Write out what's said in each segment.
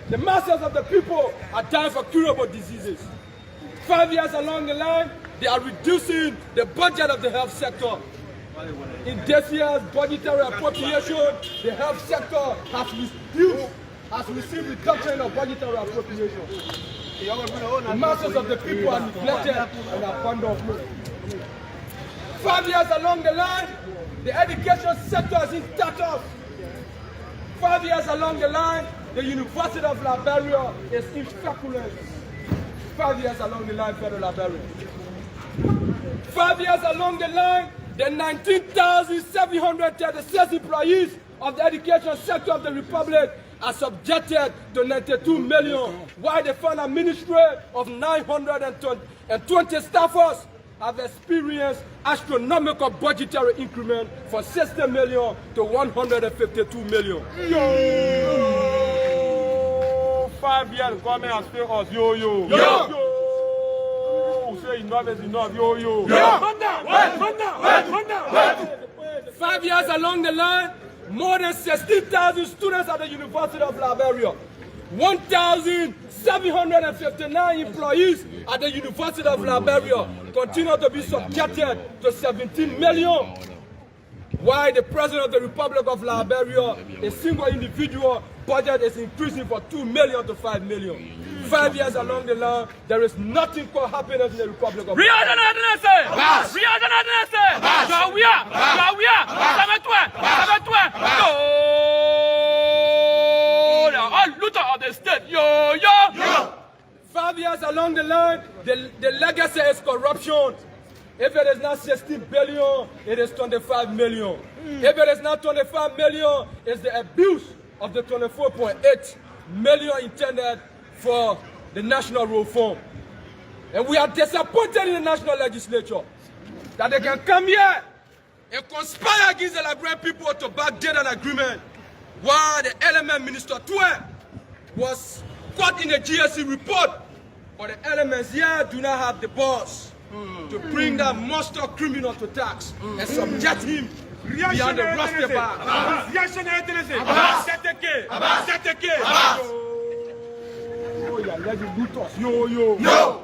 The masses of the people are dying for curable diseases. 5 years along the line, they are reducing the budget of the health sector. In this year's budgetary appropriation, the health sector has received reduction of budgetary appropriation. The masses of the people are neglected and abandoned. 5 years along the line, the education sector is in status. 5 years along the line, the University of Liberia is in feculence. 5 years along the line, Federal Liberia. 5 years along the line, the 19,736 employees of the education sector of the Republic are subjected to 92 million, while the final ministry of 920 staffers have experienced astronomical budgetary increment from 60 million to 152 million. Yo! 5 years, government has failed us. Yo, yo. Yo! Yo! Say enough is enough. Yo, yo. Yo! 5 years along the line, more than 16,000 students at the University of Liberia, 1,759 employees at the University of Liberia continue to be subjected to 17 million, while the President of the Republic of Liberia, a single individual budget is increasing from 2 million to 5 million. 5 years along the line, there is nothing called happiness in the Republic of of the state. Yo, yo. 5 years along the line, the legacy is corruption. If it is not 16 billion, it is 25 million. If it is not 25 million, it's the abuse of the 24.8 million intended for the national reform. And we are disappointed in the national legislature that they can come here and conspire against the Liberian people to backdate an agreement while the element Minister Tue was caught in the GSC report. But the elements here do not have the balls to bring that monster criminal to tax and subject him beyond the rusty bar. Yo, yo. Yo!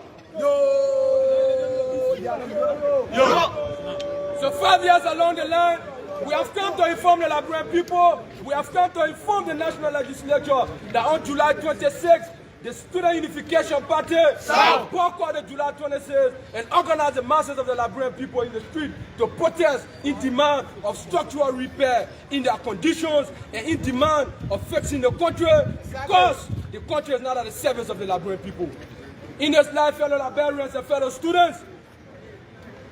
So 5 years along the line, we have come to inform the Liberian people, we have come to inform the national legislature that on July 26th, the Student Unification Party will boycott the July 26th and organize the masses of the Liberian people in the street to protest in demand of structural repair in their conditions and in demand of fixing the country because the country is not at the service of the Liberian people. In this life, fellow Liberians and fellow students,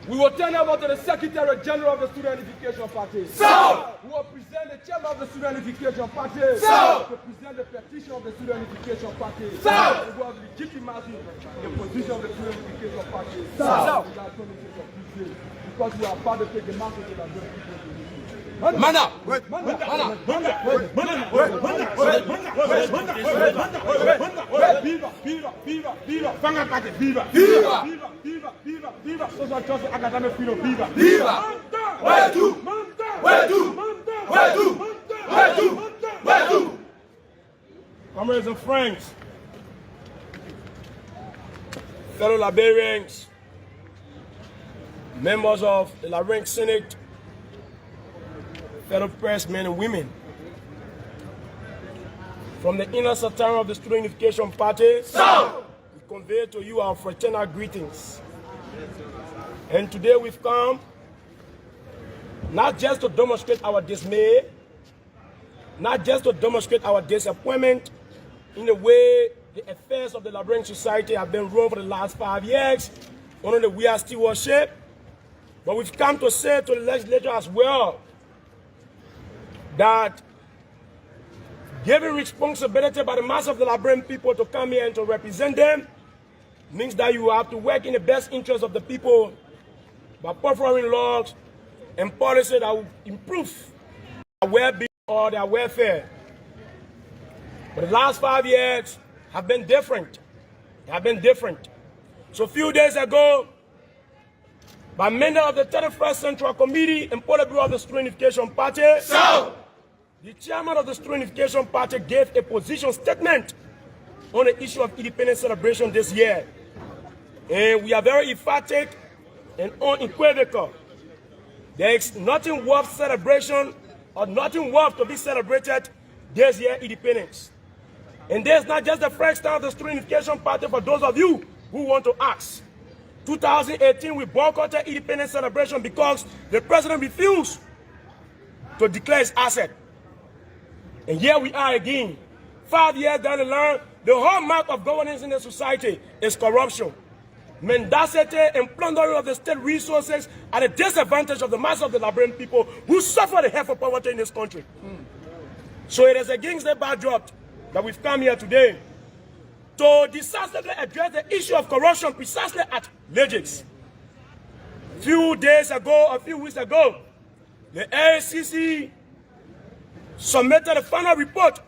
we will turn over to the Secretary General of the Student Unification Party. We will present the Chairman of the Student Unification Party. To present the petition of the Student Unification Party. We will legitimize the position of the Student Unification Party. Because we are about to take the masses of the people. Mana! Comrades and friends, fellow Liberians, members of the Liberian Senate, fellow pressmen and women, from the inner sanctum of the Student Unification Party, we convey to you our fraternal greetings. And today we've come not just to demonstrate our dismay, not just to demonstrate our disappointment in the way the affairs of the Liberian society have been run for the last 5 years under the We Are Stewardship, but we've come to say to the legislature as well that giving responsibility by the mass of the Liberian people to come here and to represent them means that you have to work in the best interest of the people by performing laws and policies that will improve their well-being or their welfare. But the last 5 years have been different. They have been different. So a few days ago, by member of the 31st Central Committee and Politburo of the Student Unification Party, the chairman of the Student Unification Party gave a position statement on the issue of independence celebration this year. And we are very emphatic and unequivocal. There is nothing worth celebration or nothing worth to be celebrated this year independence. And this is not just the first time of the Student Unification Party for those of you who want to ask. 2018, we boycotted independence celebration because the president refused to declare his asset. And here we are again. 5 years down the line, the hallmark of governance in the society is corruption. Mendacity and plundering of the state resources at the disadvantage of the mass of the Liberian people who suffer the hell of poverty in this country. So it is against the backdrop that we've come here today to decisively address the issue of corruption precisely at Legix. A few weeks ago, the AACC submitted the final report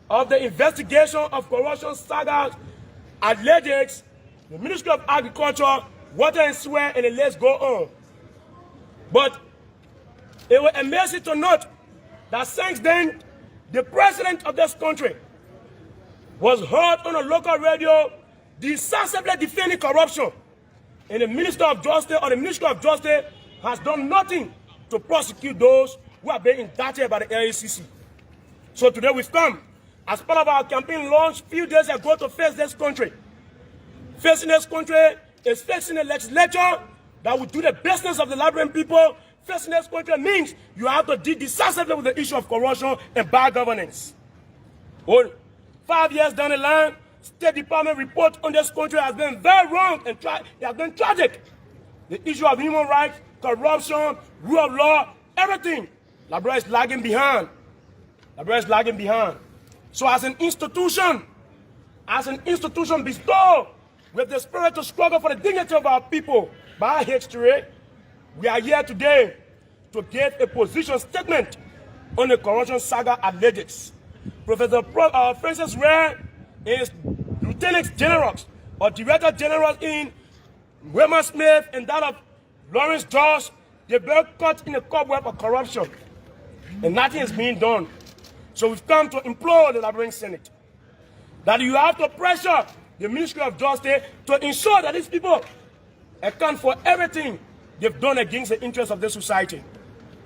of the investigation of corruption saga at Legix, the Ministry of Agriculture, Water and Sewer, and the list go on. But it was amazing to note that since then, the president of this country was heard on a local radio decisively defending corruption. And the Minister of Justice or the Ministry of Justice has done nothing to prosecute those who have been indicted by the AACC. So today we've come as part of our campaign launch a few days ago to face this country. Facing this country is facing a legislature that will do the business of the Liberian people. Facing this country means you have to deal decisively with the issue of corruption and bad governance. 5 years down the line, State Department report on this country has been very wrong and it has been tragic. The issue of human rights, corruption, rule of law, everything, Liberia is lagging behind. Liberia is lagging behind. So as an institution bestowed with the spirit to struggle for the dignity of our people by our history, we are here today to give a position statement on the corruption saga alleges. Professor Francis Ray is Lieutenant General or Director General in Wilmer Smith and that of Lawrence Josh. They were caught in a cobweb of corruption and nothing is being done. So we've come to implore the Liberian Senate that you have to pressure the Ministry of Justice to ensure that these people account for everything they've done against the interests of the society.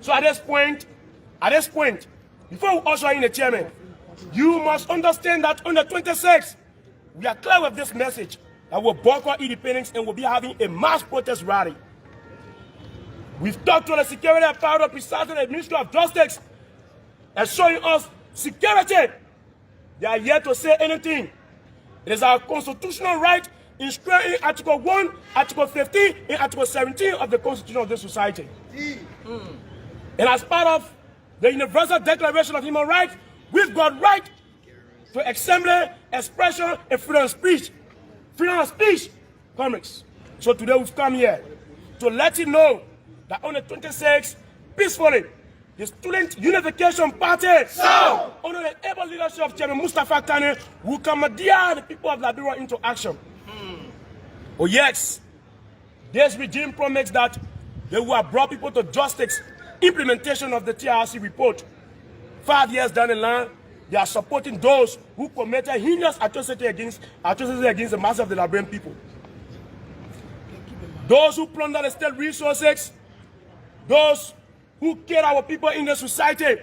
So at this point, before we usher in the chairman, you must understand that on the 26th, we are clear with this message that we'll boycott independence and we'll be having a mass protest rally. We've talked to the security apparatus precisely the Ministry of Justice and showing us security. They are yet to say anything. It is our constitutional right inscribed in Article 1, Article 15, and Article 17 of the Constitution of this society. And as part of the Universal Declaration of Human Rights, we've got right to assembly, expression, and freedom of speech. Freedom of speech, comrades. So today we've come here to let you know that on the 26th, peacefully, the Student Unification Party, under the able leadership of Chairman Mustafa Kane, will commandeer the people of Liberia into action. Oh yes, this regime promised that they will have brought people to justice. Implementation of the TRC report. 5 years down the line, they are supporting those who committed heinous atrocities against the mass of the Liberian people. Those who plunder the state resources, those who kill our people in the society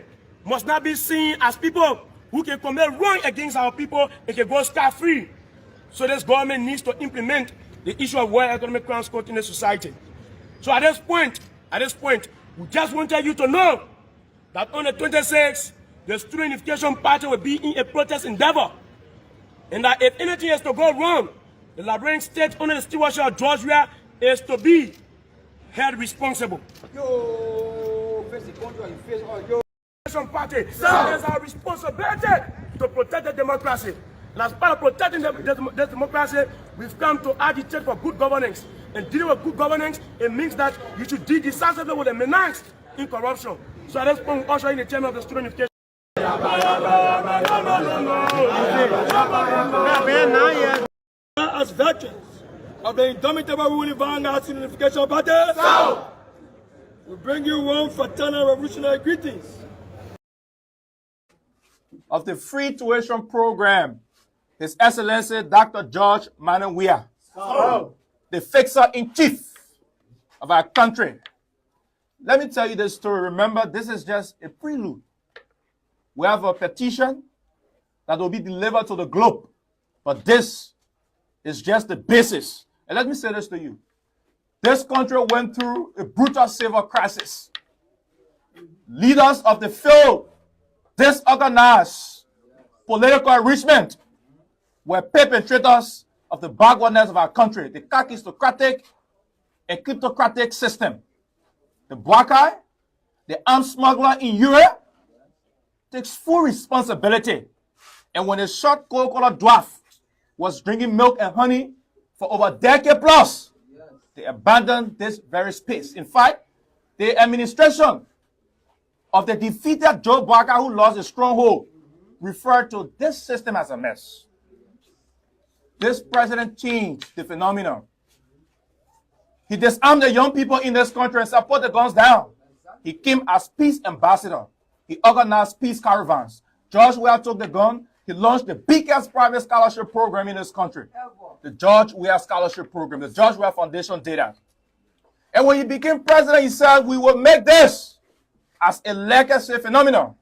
must not be seen as people who can commit wrong against our people and can go scot-free. So this government needs to implement the issue of World Economic Crimes Court in the society. So at this point, we just wanted you to know that on the 26th, the Student Unification Party will be in a protest endeavor. And that if anything is to go wrong, the Liberian state under the stewardship of Georgia is to be held responsible. Face the country, face all your party. It is our responsibility to protect the democracy. And as part of protecting the democracy, we've come to agitate for good governance. And dealing with good governance, it means that you should deal decisively with the menace in corruption. So at this point, we usher in the chairman of the Student Unification. As veterans of the indomitable ruling vanguard Student Unification Party, we bring you one fraternal revolutionary greetings. Of the free tuition program, His Excellency Dr. George Manawia, the fixer-in-chief of our country. Let me tell you this story. Remember, this is just a prelude. We have a petition that will be delivered to the globe, but this is just the basis. And let me say this to you. This country went through a brutal civil crisis. Leaders of the field, disorganized political enrichment, were perpetrators of the backwardness of our country, the kakistocratic and kleptocratic system. The black eye, the armed smuggler in Europe, takes full responsibility. And when a short cold-colored dwarf was drinking milk and honey for over a decade plus, they abandoned this very space. In fact, the administration of the defeated Joe Barker, who lost a stronghold, referred to this system as a mess. This president changed the phenomenon. He disarmed the young people in this country and said, put the guns down. He came as peace ambassador. He organized peace caravans. George Weah took the gun. He launched the biggest private scholarship program in this country. The George Weah Scholarship Program. The George Weah Foundation did that. And when he became president, he said, we will make this as a legacy phenomenon.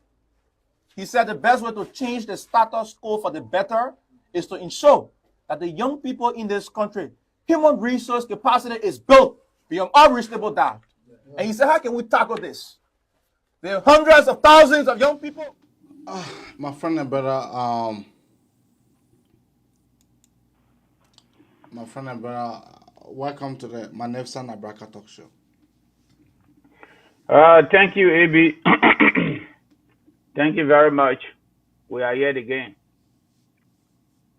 He said the best way to change the status quo for the better is to ensure that the young people in this country, human resource capacity is built beyond all reasonable doubt. And he said, how can we tackle this? There are hundreds of thousands of young people. My friend and brother, welcome to the Manefsa Nabraka Talk Show. Thank you, AB. Thank you very much. We are here again.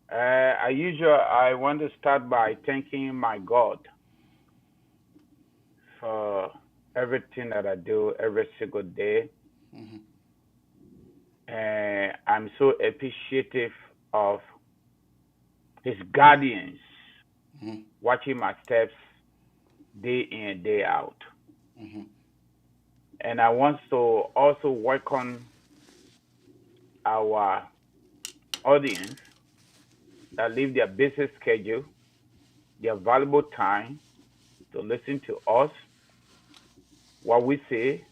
As usual, I want to start by thanking my God for everything that I do every single day. And I'm so appreciative of His guardians watching my steps day in, day out. And I want to also welcome our audience that leave their busy schedule, their valuable time to listen to us, what we say,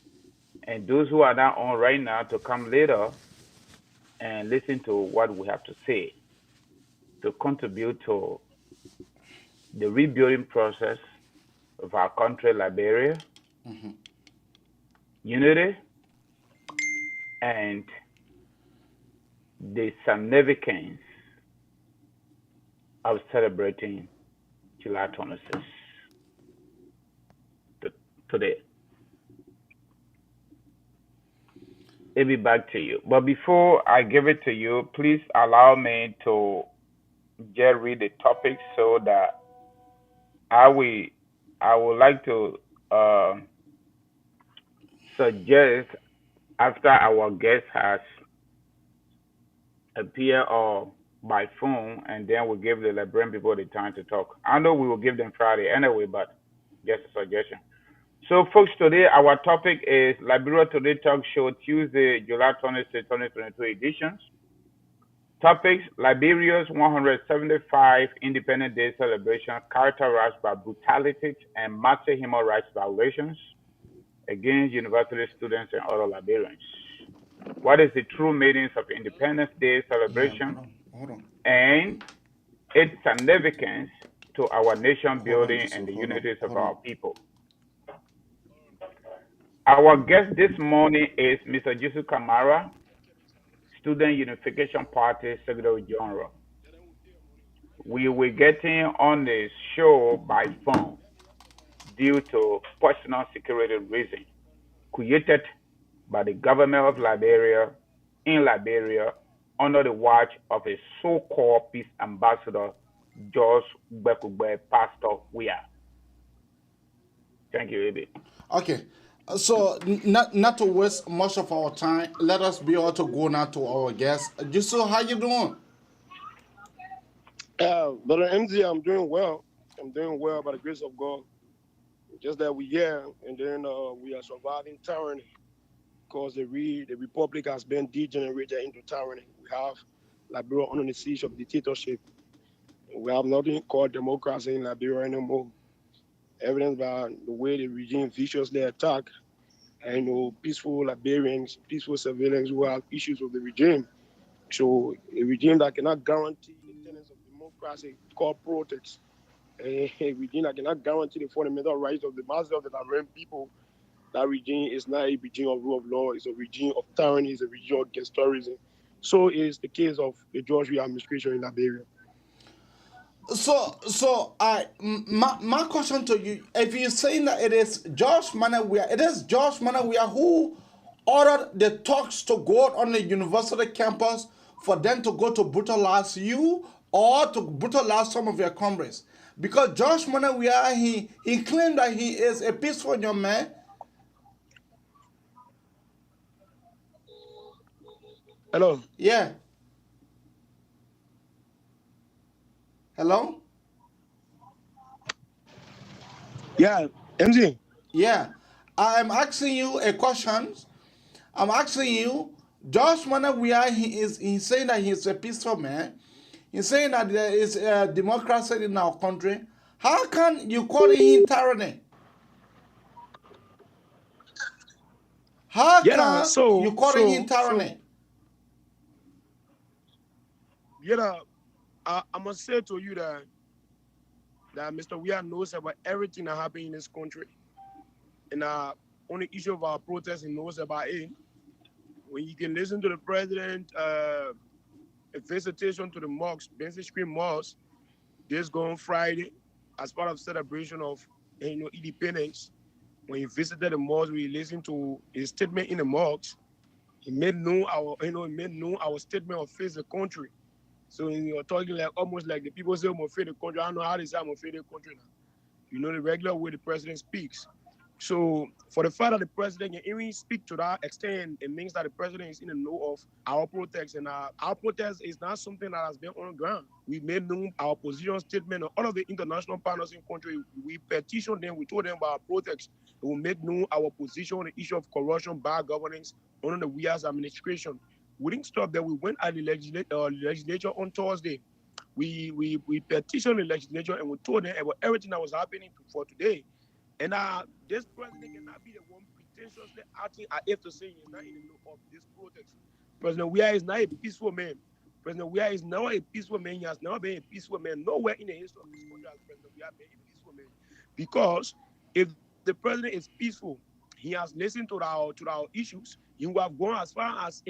and those who are not on right now to come later and listen to what we have to say to contribute to the rebuilding process of our country, Liberia, unity, and the significance of celebrating July 26th today. Maybe back to you. But before I give it to you, please allow me to just read the topic so that I would like to suggest after our guest has appeared or by phone, and then we'll give the Liberian people the time to talk. I know we will give them Friday anyway, but just a suggestion. So, folks, today our topic is Liberia Today Talk Show, Tuesday, July 26, 2022 editions. Topics: Liberia's 175 Independence Day celebration characterized by brutality and massive human rights violations against university students and other Liberians. What is the true meanings of Independence Day celebration and its significance to our nation building and the unities of our people? Our guest this morning is Mr. Yusuf Kamara, Student Unification Party Secretary General. We will get him on the show by phone due to personal security reasons created by the government of Liberia in Liberia under the watch of a so-called peace ambassador, George Bekugbe Pastor Weah. Thank you, Eddie. Okay. So, not to waste much of our time, let us be able to go now to our guest. Yusuf, how you doing? Brother MZ, I'm doing well. I'm doing well by the grace of God. Just that we're here, and then we are surviving tyranny because the republic has been degenerated into tyranny. We have Liberia under the siege of dictatorship. We have nothing called democracy in Liberia anymore. Evidenced by the way the regime viciously attack and peaceful Liberians, peaceful civilians who have issues with the regime. So a regime that cannot guarantee the tenets of democracy called protest, a regime that cannot guarantee the fundamental rights of the masses of the Liberian people, that regime is not a regime of rule of law, it's a regime of tyranny, it's a regime of gangsterism. So is the case of the George Weah administration in Liberia. So my question to you, if you're saying that it is George Weah, it is George Weah who ordered the talks to go on the university campus for them to go to brutalize you or to brutalize some of your comrades. Because George Weah, he claimed that he is a peaceful young man. Hello? Yeah. Hello? Yeah, MZ. Yeah. I'm asking you a question. I'm asking you, George Weah, he's saying that he's a peaceful man. He's saying that there is democracy in our country. How can you call him tyranny? How can you call him tyranny? I must say to you that Mr. Weah knows about everything that happened in this country. And on the issue of our protest, he knows about it. When you can listen to the president, a visitation to the mosques, Benson Street Mosque, this going Friday, as part of celebration of independence. When he visited the mosque, we listened to his statement in the mosque. He made known our statement of face the country. So you're talking like almost like the people say I'm afraid of the country. I don't know how they say I'm afraid of the country now. You know the regular way the president speaks. So for the fact that the president can even speak to that extent, it means that the president is in the know of our protest. And our protest is not something that has been on the ground. We made known our position statement on all of the international partners in the country. We petitioned them, we told them about our protest. We made known our position on the issue of corruption, bad governance under the Weah's administration. We didn't stop there. We went at the legislature on Thursday. We petitioned the legislature and we told them about everything that was happening for today. And this president cannot be the one pretentiously acting as if to say he's not in the know of this protest. President Weah is not a peaceful man. President Weah is not a peaceful man. He has never been a peaceful man. Nowhere in the history of this country has President Weah been a peaceful man. Because if the president is peaceful, he has listened to our issues. He will have gone as far as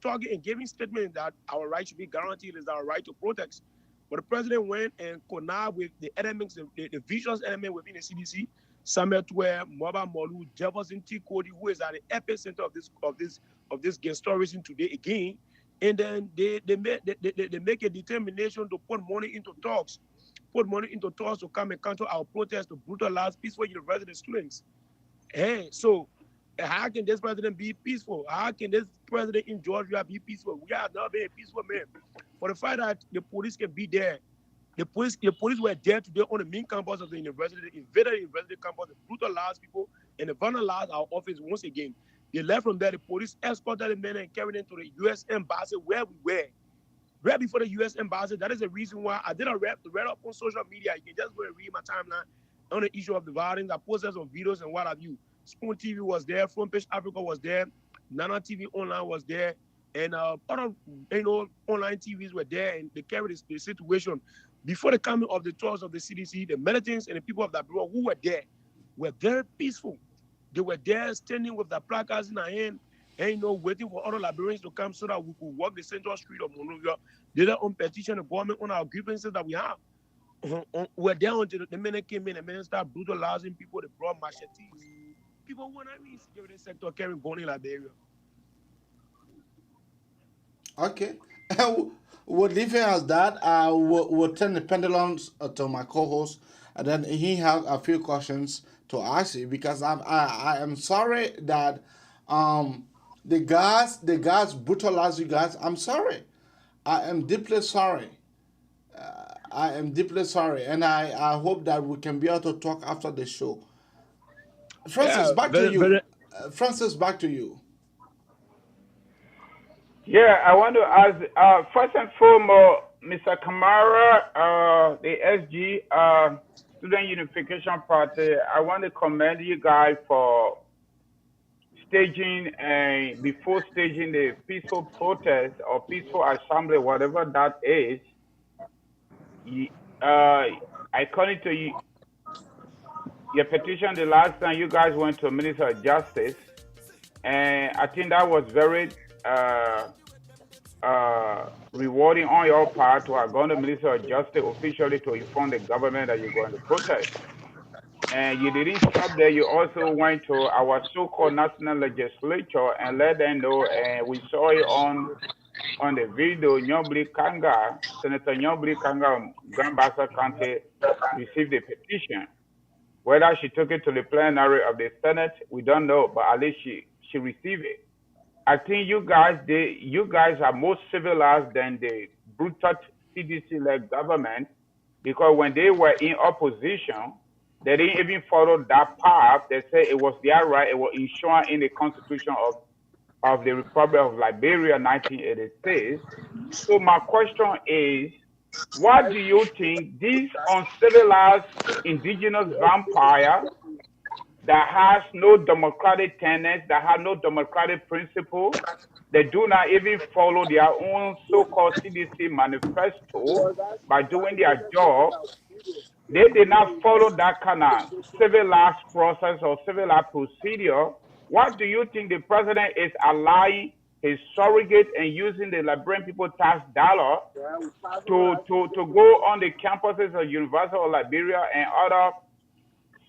talking and giving statements that our right should be guaranteed is our right to protest. But the president went and connived with the elements, the vicious element within the CDC, Samuel Twer, Moba Molu, Jefferson T. Cody, who is at the epicenter of this gangsterism today again. And then they make a determination to put money into talks to come and counter our protest to brutalize peaceful university students. Hey, so how can this president be peaceful? How can this president in Georgia be peaceful? We have not been a peaceful man. For the fact that the police can be there, the police were there today on the main campus of the university. They invaded the university campus, they brutalized people, and they vandalized our office once again. They left from there. The police escorted the men and carried them to the U.S. Embassy where we were. Right before the U.S. Embassy. That is the reason why I did a read up on social media. You can just go and read my timeline on the issue of the violence. I posted some videos and what have you. Spoon TV was there, Front Page Africa was there, Nana TV Online was there, and other online TVs were there, and they carried the situation. Before the coming of the tours of the CDC, the militants and the people of that bureau who were there were very peaceful. They were there standing with their placards in their hand, and waiting for other Liberians to come so that we could walk the central street of Monrovia. They did on petition the government on our grievances that we have. We're there until the men came in and men started brutalizing people. They brought machetes. People who are not in the security sector carrying guns in Liberia. Okay. We'll leave it as that. We'll turn the pendulums to my co-host, and then he has a few questions to ask you, because I am sorry that the guys brutalized you guys. I'm sorry. I am deeply sorry. I am deeply sorry, and I hope that we can be able to talk after the show. Francis, back to you. Francis, back to you. Yeah, I want to ask, first and foremost, Mr. Kamara, the SG, Student Unification Party, I want to commend you guys for staging and before staging the peaceful protest or peaceful assembly, whatever that is. According to you, your petition the last time you guys went to Minister of Justice, and I think that was very rewarding on your part to have gone to Minister of Justice officially to inform the government that you're going to protest. And you didn't stop there. You also went to our so-called national legislature and let them know, and we saw it on the video, Nyobli Kanga, Senator Nyobli Kanga, Grand Bassa County, received the petition. Whether she took it to the plenary of the Senate, we don't know, but at least she received it. I think you guys are more civilized than the brutal CDC-led government, because when they were in opposition, they didn't even follow that path. They said it was their right, it was enshrined in the Constitution of the Republic of Liberia, 1986. So my question is, what do you think these uncivilized indigenous vampire that has no democratic tenets, that have no democratic principle, They do not even follow their own so-called CDC manifesto by doing their job. They did not follow that kind of civilized process or civilized procedure. What do you think the president is allowing his surrogate and using the Liberian people tax dollar to go on the campuses of University of Liberia and other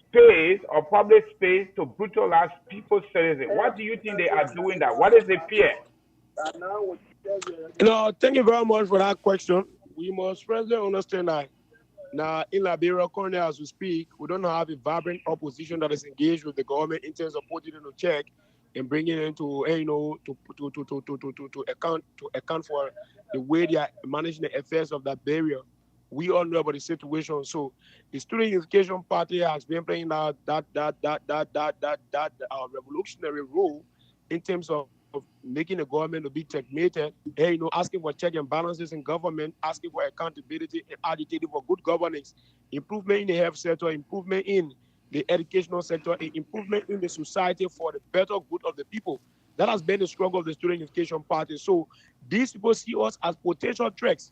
space or public space to brutalize people's citizens? What do you think they are doing that? What is the fear? Thank you very much for that question. We must firstly understand that now in Liberia, currently as we speak, we don't have a vibrant opposition that is engaged with the government in terms of putting it into check and bringing it into, to account for the way they are managing the affairs of that barrier. We all know about the situation. So the Student Unification Party has been playing that revolutionary role in terms of making the government to be checkmated, asking for check and balances in government, asking for accountability and agitating for good governance, improvement in the health sector, improvement in the educational sector, and improvement in the society for the better good of the people. That has been the struggle of the Student Unification Party. So these people see us as potential threats,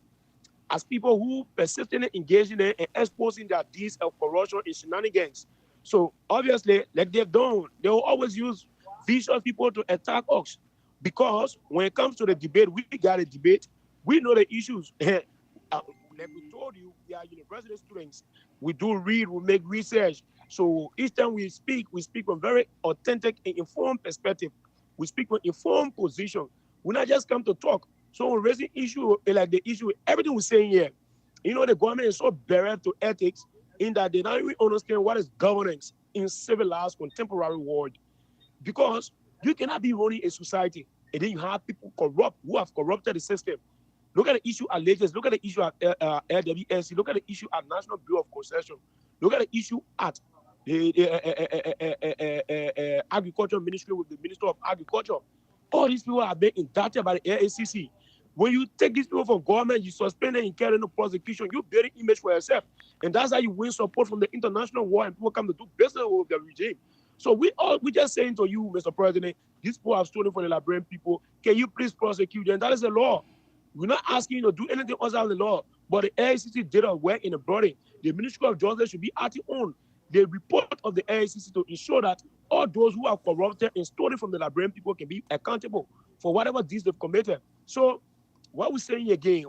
as people who persistently engage in and exposing their deeds of corruption and shenanigans. So obviously, like they've done, they will always use vicious people to attack us. Because when it comes to the debate, we got a debate. We know the issues. Like we told you, we are university students. We do read, we make research. So each time we speak from very authentic and informed perspective. We speak from informed position. We not just come to talk. So when raising issue like the issue, everything we're saying here, the government is so bereft to ethics in that they don't even understand what is governance in civilized contemporary world. Because you cannot be running a society and then you have people corrupt who have corrupted the system. Look at the issue at Lagos. Look at the issue at LWSC. Look at the issue at National Bureau of Concession. Look at the issue at the Agriculture Ministry with the Minister of Agriculture. All these people are being indicted by the AACC. When you take these people from government, you suspend them and carry no prosecution, you build an image for yourself. And that's how you win support from the international world and people come to do business with the regime. So we just saying to you, Mr. President, these people have stolen from the Liberian people. Can you please prosecute them? That is the law. We're not asking you to do anything other than the law. But the AICC did a work in the body. The Ministry of Justice should be acting on the report of the AICC to ensure that all those who are corrupted and stolen from the Liberian people can be accountable for whatever deeds they've committed. So what we're saying again,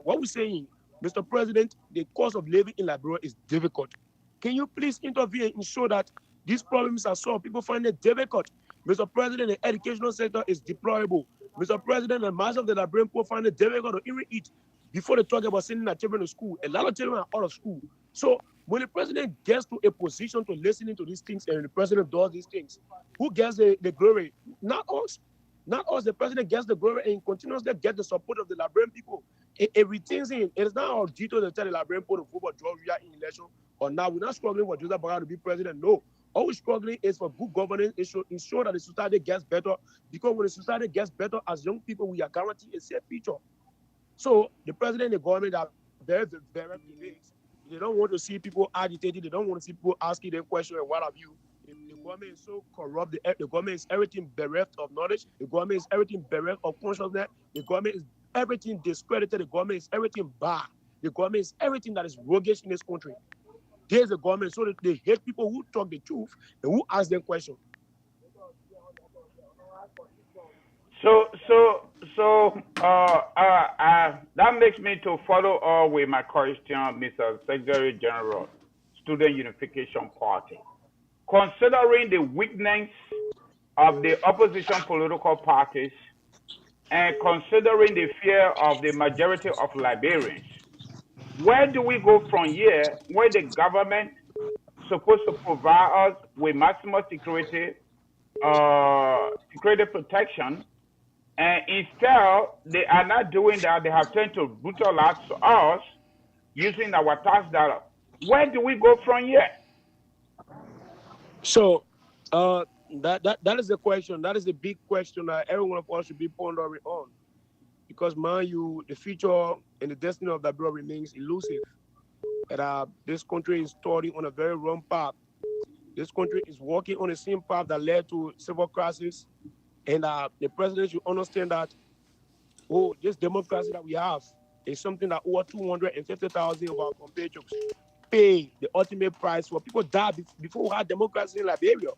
Mr. President, the cost of living in Liberia is difficult. Can you please intervene and ensure that these problems are solved? People find it difficult. Mr. President, the educational sector is deplorable. Mr. President, the mass of the Liberian people find it difficult to even eat before they talk about sending their children to school. A lot of children are out of school. So when the president gets to a position to listening to these things and the president does these things, who gets the glory? Not us. Not us. The president gets the glory and continuously gets the support of the Liberian people. It retains him. It is not our duty to tell the Liberian people to vote for Georgia in election or now. We're not struggling for Joseph Barra to be president. No. All we're struggling is for good governance. It should ensure that the society gets better. Because when the society gets better, as young people, we are guaranteed a safe future. So the president and the government are very, very relaxed. They don't want to see people agitated. They don't want to see people asking them questions and what have you. The government is so corrupt. The government is everything bereft of knowledge. The government is everything bereft of consciousness. The government is everything discredited. The government is everything bad. The government is everything that is roguish in this country. There's the government, so that they hate people who talk the truth and who ask them questions. That makes me to follow up with my question, Mr. Secretary General, Student Unification Party. Considering the weakness of the opposition political parties and considering the fear of the majority of Liberians, where do we go from here where the government is supposed to provide us with maximum security protection, and instead they are not doing that? They have turned to brutalize us using our tax dollar. Where do we go from here? So that is the question. That is the big question that every one of us should be pondering on. Because, mind you, the future and the destiny of Liberia remains elusive. And this country is starting on a very wrong path. This country is walking on the same path that led to civil crisis. And the president should understand that oh, this democracy that we have is something that over 250,000 of our compatriots pay the ultimate price for. People died before we had democracy in Liberia.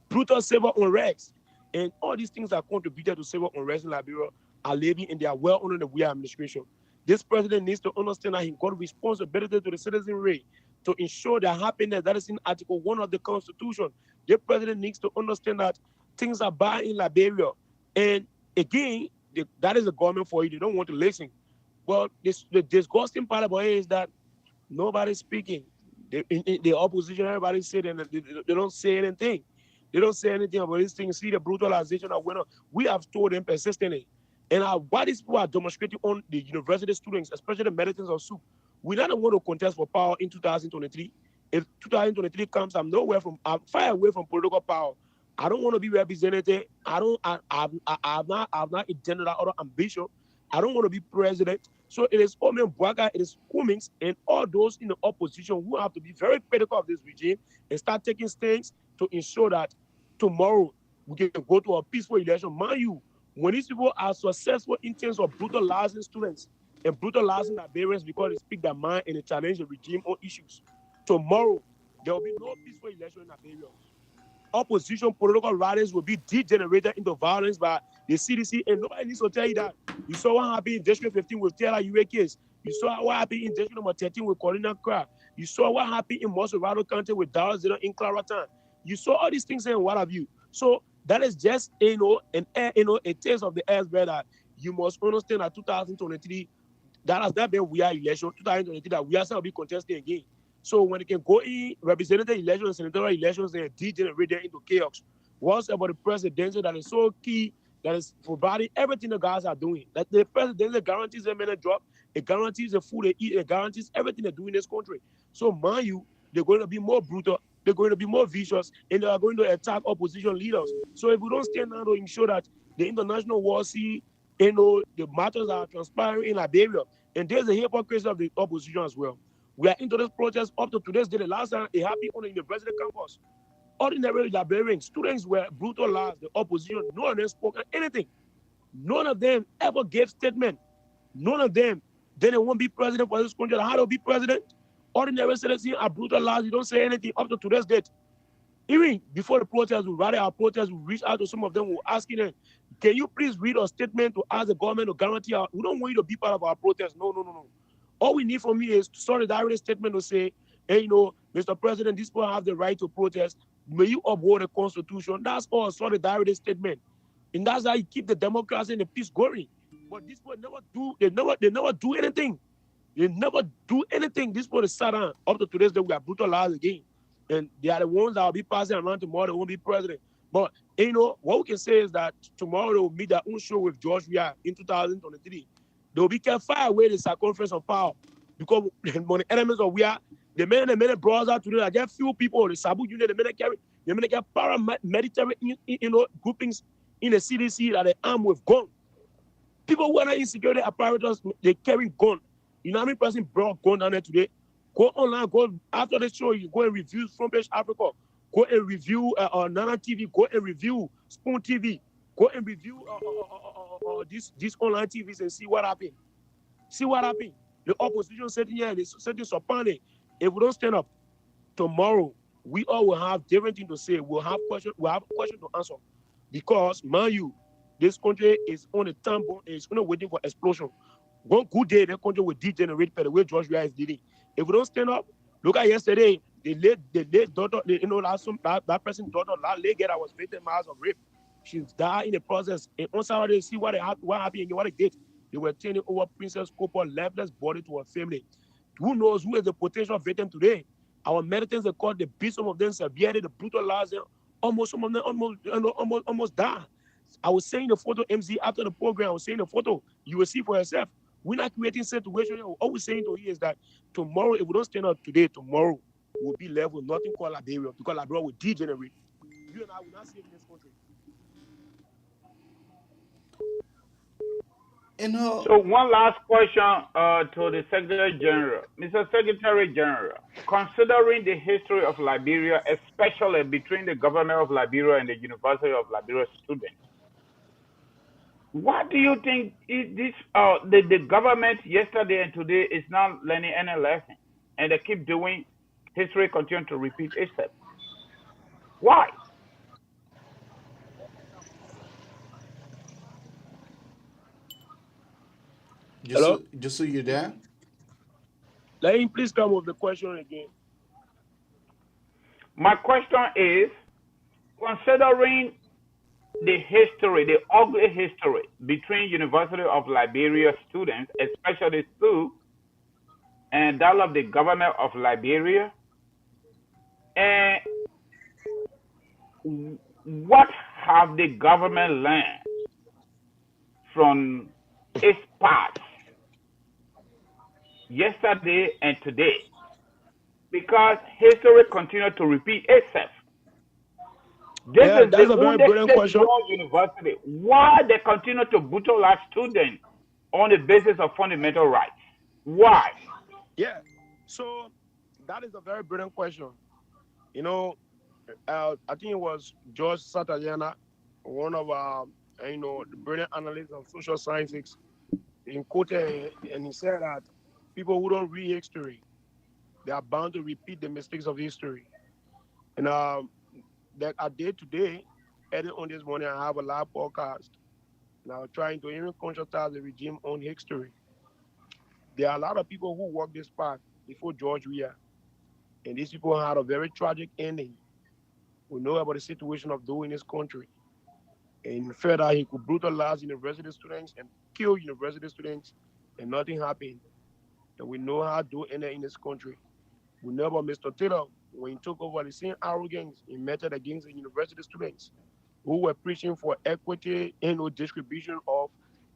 Brutal civil unrest, and all these things that contributed to civil unrest in Liberia are living in their well under the Weah administration. This president needs to understand that he got responsibility to the citizenry to ensure their happiness. That is in Article 1 of the Constitution. The president needs to understand that things are bad in Liberia. And again, that is the government for you. They don't want to listen. But the disgusting part about it is that nobody's speaking. In the opposition, everybody said, and they don't say anything. They don't say anything about this thing. See the brutalization of women. We have told them persistently. And what these people are demonstrating on the university students, especially the militants of SUP, we don't want to contest for power in 2023. If 2023 comes, I'm far away from political power. I don't want to be represented. I've not a general or ambition. I don't want to be president. So it is Omen Bwaga, it is Cummings, and all those in the opposition who have to be very critical of this regime and start taking stands to ensure that tomorrow we can go to a peaceful election. Mind you, when these people are successful in terms of brutalizing students and brutalizing Liberians because they speak their mind and they challenge the regime on issues, tomorrow there will be no peaceful election in Liberia. Opposition political rallies will be degenerated into violence by the CDC, and nobody needs to tell you that. You saw what happened in District 15 with Taylor UA case. You saw what happened in District number 13 with Corina Craft. You saw what happened in Mosorado County with Dallas in Claratan. You saw all these things and what have you. So that is just a taste of the iceberg that you must understand that 2023, that has not been we are election. 2023 that we are still be contesting again. So when it can go in representative elections, senatorial elections, and degenerate into chaos. What's about the presidency that is so key, that is providing everything the guys are doing? That the presidency guarantees them a job, it guarantees the food they eat, it guarantees everything they do in this country. So mind you, they're going to be more brutal, they're going to be more vicious, and they are going to attack opposition leaders. So if we don't stand down to ensure that the international world see, the matters are transpiring in Liberia, and there's a hypocrisy of the opposition as well. We are into this protest up to today's day. The last time it happened on the university campus, ordinary Liberians, students were brutalized, the opposition, none of them spoke anything. None of them ever gave statement. None of them. Then they won't be president for this country. How to be president? Ordinary citizens are brutalized. You don't say anything up to today's date. Even before the protest, we rather our protest, we reach out to some of them, we're asking them, can you please read a statement to ask the government to guarantee we don't want you to be part of our protest. No. All we need from you is solidarity statement to say, hey, Mr. President, these people have the right to protest. May you uphold the Constitution. That's all, a solidarity statement. And that's how you keep the democracy and the peace going. But these people never do, they never do anything. They never do anything. These people sat down. Up to today's day, we are brutalized again. And they are the ones that will be passing around tomorrow, they won't be president. But, what we can say is that tomorrow they will meet their own show with George Weah in 2023. They will be far away the circumference of power. Because when the elements of Weah, the men brought out today, there are few people, the Sabu Union, the men carry paramilitary, groupings in the CDC that they armed with guns. People who are not in security apparatus, they carry gun. You know how many person brought gun down there today? Go online, go after the show, you go and review Front Page Africa, go and review Nana TV, go and review Spoon TV, go and review these online TVs and see what happened. See what happened. The opposition sitting here, they're sitting supporting. If we don't stand up tomorrow, we all will have different things to say. We'll have questions to answer. Because, mind you, this country is on the time bomb, it's only waiting for explosion. One good day, the country will degenerate by the way George Weah is leading. If we don't stand up, look at yesterday, the late daughter, that person's daughter, that late girl that was victimized of rape, she died in the process. And on Saturday, see what happened and what they did. They were turning over Princess Copper lifeless body to her family. Who knows who is the potential victim today? Our militants, they caught the beat some of them severely, the brutalized them. Some of them almost died. I was saying the photo, MZ, after the program, I was saying the photo. You will see for yourself. We're not creating situation. All we're saying to you is that tomorrow, if we don't stand up today, tomorrow we'll be left with nothing called Liberia, because Liberia will degenerate. You and I will not save this country. So one last question to the Secretary General. Mr. Secretary General, considering the history of Liberia, especially between the government of Liberia and the University of Liberia students, What do you think is this? The government yesterday and today is not learning any lesson, and they keep doing history continue to repeat itself. Why? Hello? Just so you there? Let him please come with the question again. My question is, considering the history, the ugly history between University of Liberia students, especially two, and that of the government of Liberia, and what have the government learned from its past, yesterday and today? Because history continues to repeat itself. This Yeah, is that's the a very only brilliant question. state-run university. Why they continue to brutalize students on the basis of fundamental rights? Why? Yeah. So that is a very brilliant question. You know, I think it was George Satayana, one of the brilliant analysts of social sciences, in quoted, and he said that people who don't read history, they are bound to repeat the mistakes of history. And that I did today, early on this morning, I have a live podcast. Now trying to even conscientize the regime on history. There are a lot of people who walked this path before George Weah, and these people had a very tragic ending. We know about the situation of those in this country. And further, he could brutalize university students and kill university students, and nothing happened. And we know how to end in this country. We know about Mr. Taylor when he took over the same arrogance he meted against the university students who were preaching for equity and distribution of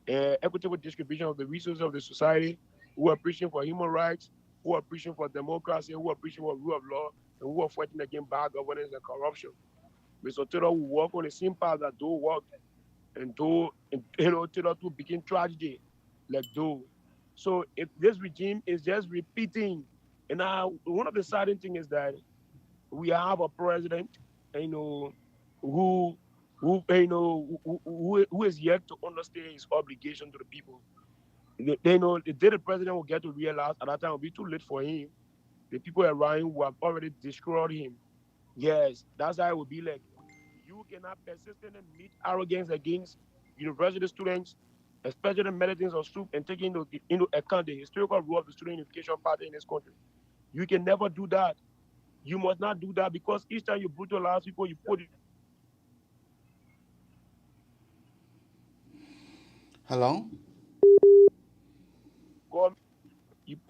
equitable distribution of the resources of the society, who were preaching for human rights, who were preaching for democracy, who were preaching for rule of law, and who were fighting against bad governance and corruption. Mr. Taylor will walk on the same path that Doe walked, and Doe, Taylor to begin tragedy like Doe. So if this regime is just repeating, and now one of the saddening things is that we have a president, who who is yet to understand his obligation to the people. The day the president will get to realize at that time will be too late for him. The people around him will have already destroyed him. Yes, that's how it will be like. You cannot persistently meet arrogance against university students, especially the medicines of soup, and taking into account the historical role of the student unification party in this country. You can never do that. You must not do that, because each time you brutalize people, you put Hello?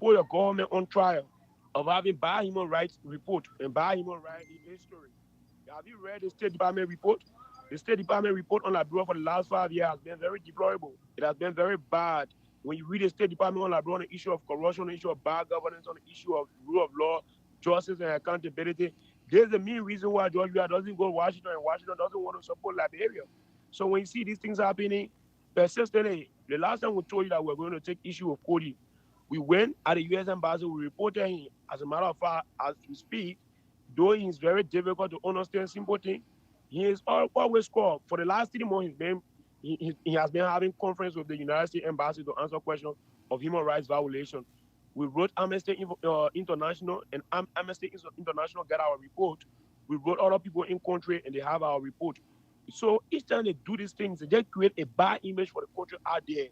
your government on trial of having bad human rights report and bad human rights history. Have you read the State Department report? The State Department report on Liberia for the last 5 years has been very deplorable. It has been very bad. When you read the State Department on Liberia on the issue of corruption, on the issue of bad governance, on the issue of rule of law, justice, and accountability, there's the main reason why George Weah doesn't go to Washington, and Washington doesn't want to support Liberia. So when you see these things happening persistently, the last time we told you that we're going to take issue with Cody, we went at the U.S. Embassy, we reported him. As a matter of fact, as we speak, though it's very difficult to understand simple things, he is always called. For the last 3 months, he has been having conference with the United States Embassy to answer questions of human rights violation. We wrote Amnesty International, and Amnesty International got our report. We wrote other people in country, and they have our report. So each time they do these things, they just create a bad image for the country out there.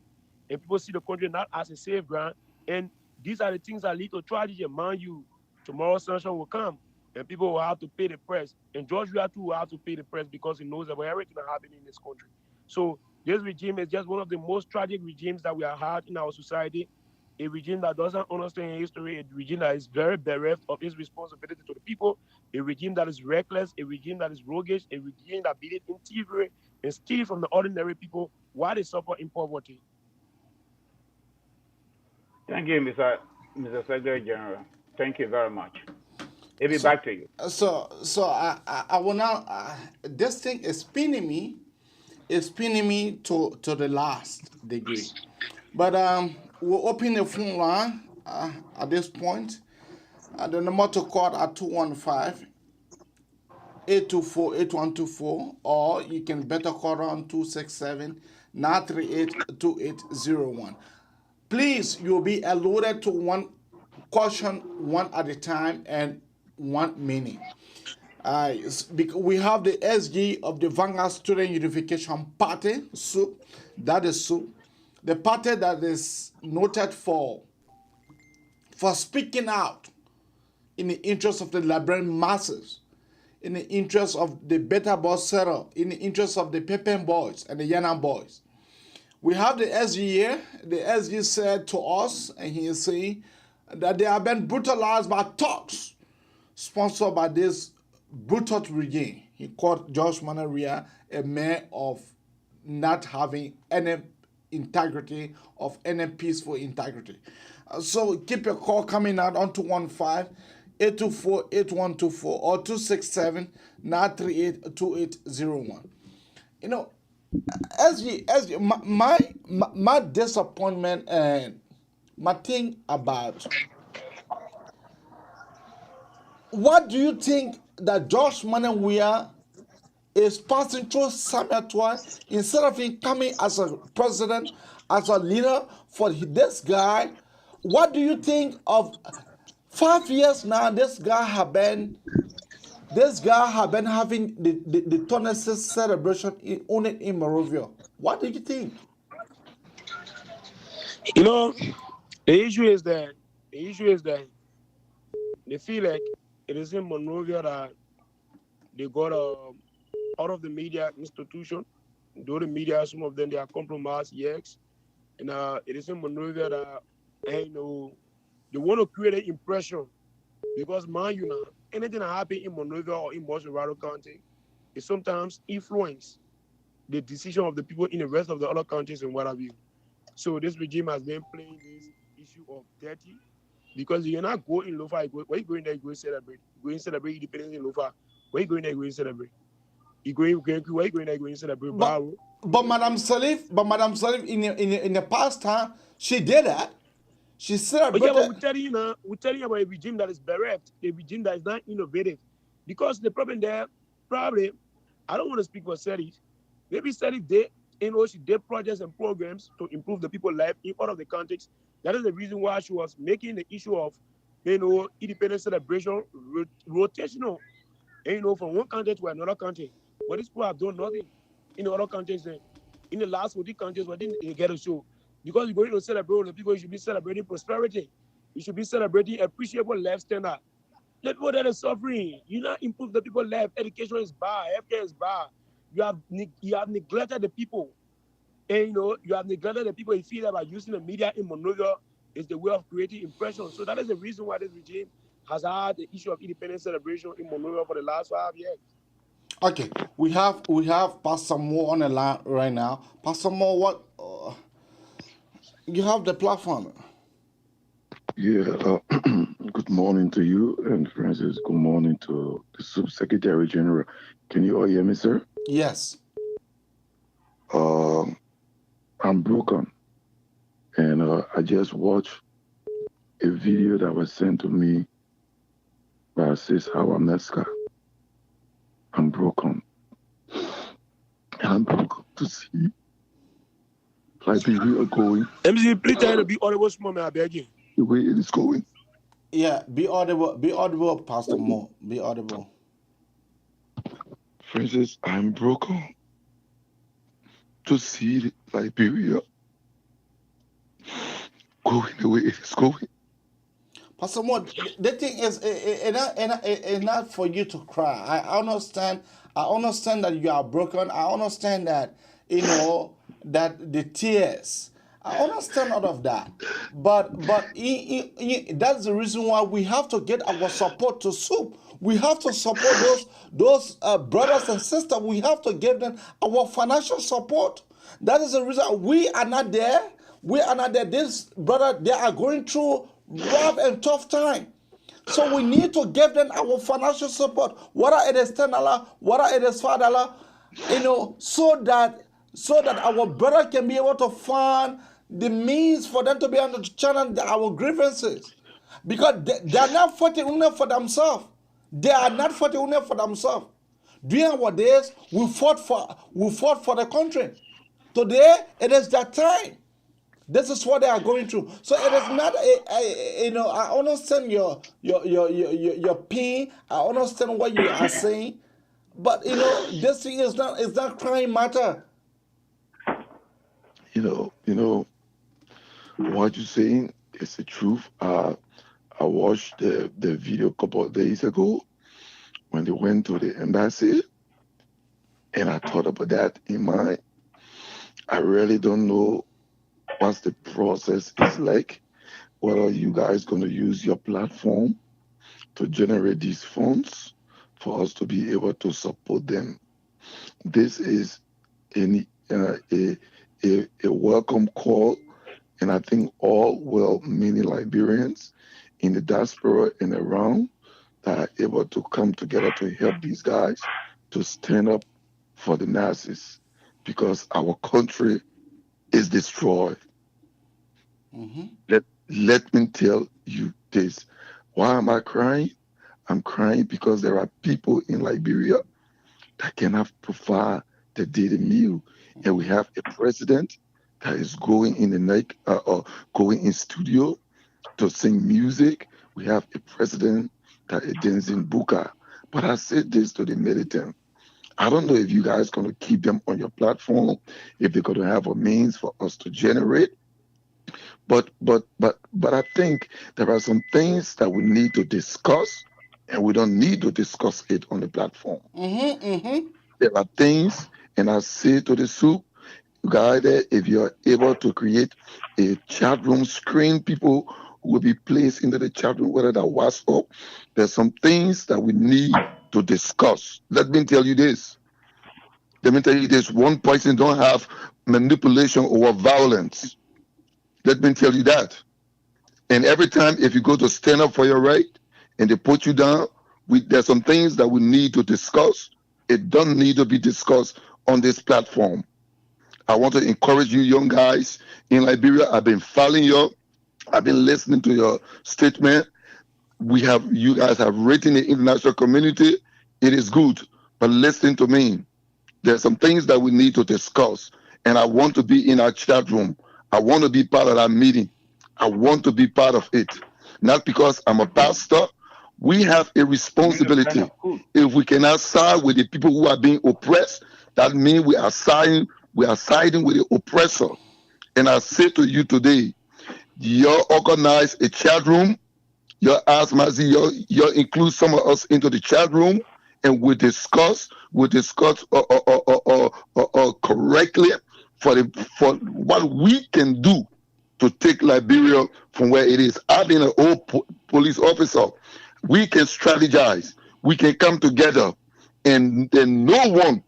And people see the country not as a safe ground. And these are the things that lead to tragedy. Mind you, tomorrow sunshine will come, and people will have to pay the price. And George Weah too will have to pay the price, because he knows about everything that happened in this country. So this regime is just one of the most tragic regimes that we have had in our society. A regime that doesn't understand history, a regime that is very bereft of its responsibility to the people, a regime that is reckless, a regime that is roguish, a regime that believes in thievery and steal from the ordinary people while they suffer in poverty. Thank you, Mr. Secretary General. Thank you very much. It'll be back to you. So I will now. This thing is pinning me. It's pinning me to the last degree. But we'll open the phone line at this point. The number to call at 215-824-8124, or you can better call on 938-2801. Please, you'll be allotted to one question, one at a time, and 1 minute. We have the SG of the Vanguard Student Unification Party, SUP, that is SUP, the party that is noted for speaking out in the interest of the Liberian masses, in the interest of the Beta Boss Settle, in the interest of the Pepen boys and the Yanam boys. We have the SG here. The SG said to us, and he is saying that they have been brutalized by talks sponsored by this brutal regime. He called Josh Manaria a man of not having any integrity, of any peaceful integrity. So keep your call coming out on 215-824-8124 or 267-938-2801. You know, SG, my disappointment and my thing about, what do you think that Josh Manawia is passing through Samuel twice instead of him coming as a president, as a leader for this guy? What do you think of 5 years now? This guy have been having the Tournesis celebration only in Morovia. What do you think? You know, the issue is that they feel like it is in Monrovia that they got out of the media institution. Though the media, some of them, they are compromised, yes. And it is in Monrovia that, you know, they want to create an impression. Because, man, you know, anything that happens in Monrovia or in Boston County is sometimes influence the decision of the people in the rest of the other counties and what have you. So this regime has been playing this issue of dirty. Because you're not going in Lofa, where you going there, you go celebrate. You go and celebrate independence in Lofa. Where you going there, you go and celebrate. You going where you going there, you go and celebrate. But Madame Salif, in the past time, she did that. She celebrated. But yeah, we're telling you about a regime that is bereft, a regime that is not innovative. Because the problem there, probably, I don't want to speak for Salif. Maybe Salif did, you know, she did projects and programs to improve the people's life in all of the countries. That is the reason why she was making the issue of, you know, independence celebration rotational, you know, from one country to another country. But these people have done nothing in the other countries. In the last 40 countries, what didn't they get a show? Because you're going to celebrate the people, you should be celebrating prosperity. You should be celebrating appreciable life standard. The people that are suffering, you not improve the people's life. Education is bad, healthcare is bad. You have neglected the people. And, you know, you have neglected the people. You feel that by using the media in Monrovia is the way of creating impression. So that is the reason why this regime has had the issue of independence celebration in Monrovia for the last 5 years. Okay, we have Pastor Moore on the line right now. Pastor Moore, what you have the platform? Yeah. Good morning to you and Francis. Good morning to the Subsecretary General. Can you all hear me, sir? Yes. I'm broken, and I just watched a video that was sent to me by Sis Hawameska. I'm broken. I'm broken to see Liberia going. MC, please try to be audible, small, I beg you. The way it is going. Yeah, be audible, Pastor Moore. Be audible. Francis, I'm broken to see Liberia going the way it is going. Pastor Moore, the thing is, it's not for you to cry. I understand that you are broken. I understand that, you know, that the tears. I understand all of that. But that's the reason why we have to get our support to SOUP. We have to support those brothers and sisters. We have to give them our financial support. That is the reason we are not there. We are not there. This brother, they are going through rough and tough time. So we need to give them our financial support, whether it is $10, whether it is $5, you know, so that our brother can be able to find the means for them to be able to channel our grievances. Because they are not fighting only for themselves. They are not fighting only for themselves. During our days, we fought for the country. Today, it is that time. This is what they are going through. So it is not I understand your pain. I understand what you are saying, but this thing is not crime matter. What you're saying is the truth. I watched the video a couple of days ago when they went to the embassy, and I thought about that in mind. I really don't know what the process is like. What are you guys going to use your platform to generate these funds for us to be able to support them? This is a welcome call, and I think many Liberians in the diaspora and around that are able to come together to help these guys to stand up for the Nazis, because our country is destroyed. Let me tell you this. Why am I crying? I'm crying because there are people in Liberia that cannot provide the daily meal, and we have a president that is going in the night or going in studio to sing music. We have a president that is dancing buka. But I said this to the militant. I don't know if you guys going to keep them on your platform, if they're going to have a means for us to generate. But I think there are some things that we need to discuss, and we don't need to discuss it on the platform. There are things, and I say to the soup guy that if you're able to create a chat room, screen people who will be placed into the chat room, whether that WhatsApp, there's some things that we need to discuss. Let me tell you this. One person don't have manipulation or violence. Let me tell you that. And every time if you go to stand up for your right and they put you down, there's some things that we need to discuss. It doesn't need to be discussed on this platform. I want to encourage you young guys in Liberia. I've been following you. I've been listening to your statement. You guys have written the international community. It is good. But listen to me. There's some things that we need to discuss. And I want to be in our chat room. I want to be part of that meeting. I want to be part of it. Not because I'm a pastor. We have a responsibility. If we cannot side with the people who are being oppressed, that means we are siding with the oppressor. And I say to you today, you organize a chat room. You ask Mazi, you include some of us into the chat room, and we discuss correctly for what we can do to take Liberia from where it is. I've been an old police officer. We can strategize. We can come together, and then no one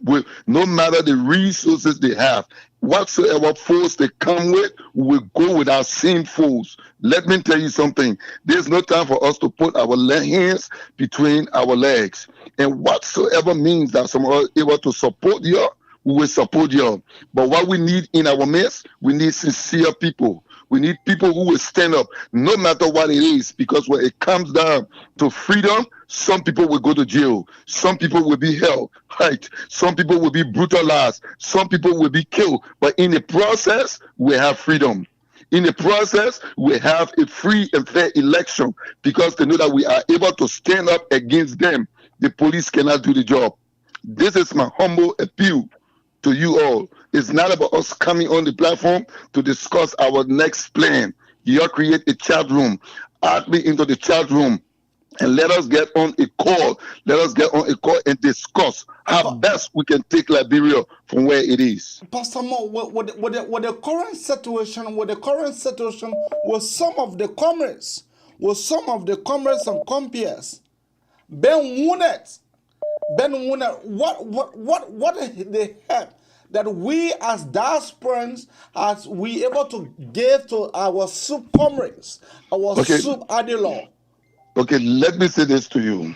will, no matter the resources they have, whatsoever force they come with, will go with our same force. Let me tell you something. There's no time for us to put our hands between our legs. And whatsoever means that someone is able to support you, we will support you. But what we need in our midst, we need sincere people. We need people who will stand up, no matter what it is, because when it comes down to freedom, some people will go to jail. Some people will be held, right? Some people will be brutalized. Some people will be killed. But in the process, we have freedom. In the process, we have a free and fair election because they know that we are able to stand up against them. The police cannot do the job. This is my humble appeal to you all. It's not about us coming on the platform to discuss our next plan. You create a chat room. Add me into the chat room and let us get on a call. Let us get on a call and discuss how best we can take Liberia from where it is. Pastor Mo, with the current situation, with some of the comrades, and compeers being wounded, what they have that we as diasporans, as we able to give to our soup comrades, our soup adilor. Okay, let me say this to you.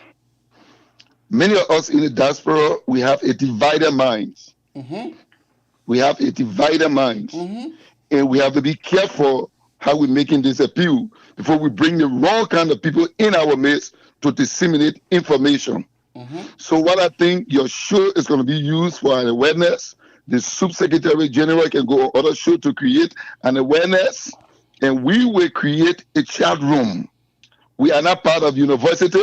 Many of us in the diaspora, we have a divided minds. We have a divided minds. And we have to be careful how we're making this appeal before we bring the wrong kind of people in our midst to disseminate information. So what I think your show is going to be used for an awareness, The Subsecretary General can go on other show to create an awareness, and we will create a chat room. We are not part of university,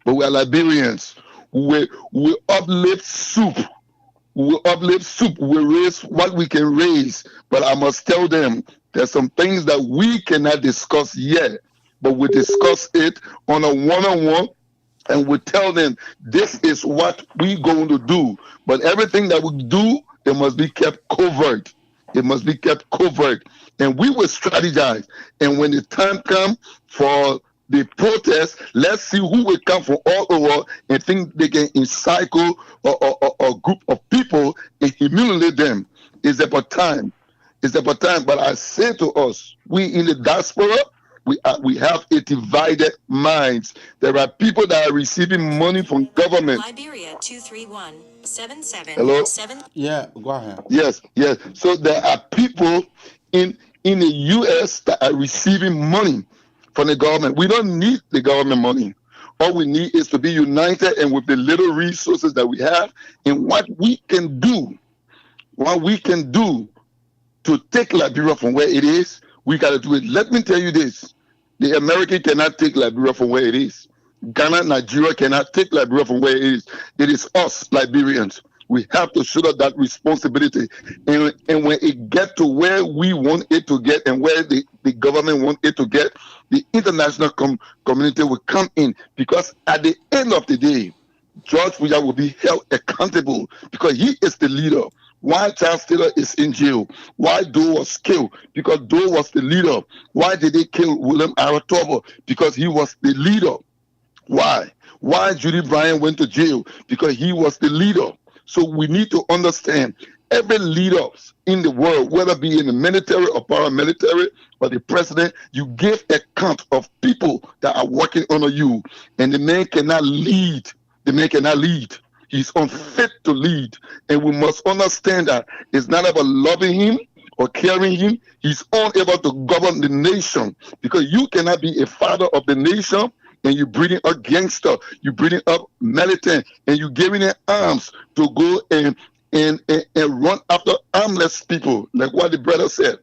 but we are Liberians. We uplift soup. We uplift soup. We raise what we can raise. But I must tell them there's some things that we cannot discuss yet, but we discuss it on a one-on-one, and we tell them this is what we're going to do. But everything that we do, it must be kept covert. It must be kept covert. And we will strategize. And when the time comes for the protest, let's see who will come from all over and think they can encircle a group of people and humiliate them. It's about time. It's about time. But I say to us, we in the diaspora, we have a divided minds. There are people that are receiving money from government. Liberia 23177. Hello? Yeah, go ahead. Yes. So there are people in the U.S. that are receiving money from the government. We don't need the government money. All we need is to be united and with the little resources that we have, and what we can do to take Liberia from where it is, we got to do it. Let me tell you this. The American cannot take Liberia from where it is. Ghana, Nigeria cannot take Liberia from where it is. It is us, Liberians. We have to shoulder that responsibility. And when it gets to where we want it to get and where the government wants it to get, the international community will come in. Because at the end of the day, George Weah will be held accountable because he is the leader. Why Charles Taylor is in jail? Why Doe was killed? Because Doe was the leader. Why did they kill William Aratobo? Because he was the leader. Why? Why Judy Bryant went to jail? Because he was the leader. So we need to understand every leader in the world, whether it be in the military or paramilitary or the president, you give account of people that are working under you. And the man cannot lead. The man cannot lead. He's unfit to lead. And we must understand that it's not about loving him or caring him. He's unable to govern the nation because you cannot be a father of the nation and you're breeding a gangster, you're breeding up militant, and you're giving them arms to go and run after armless people, like what the brother said.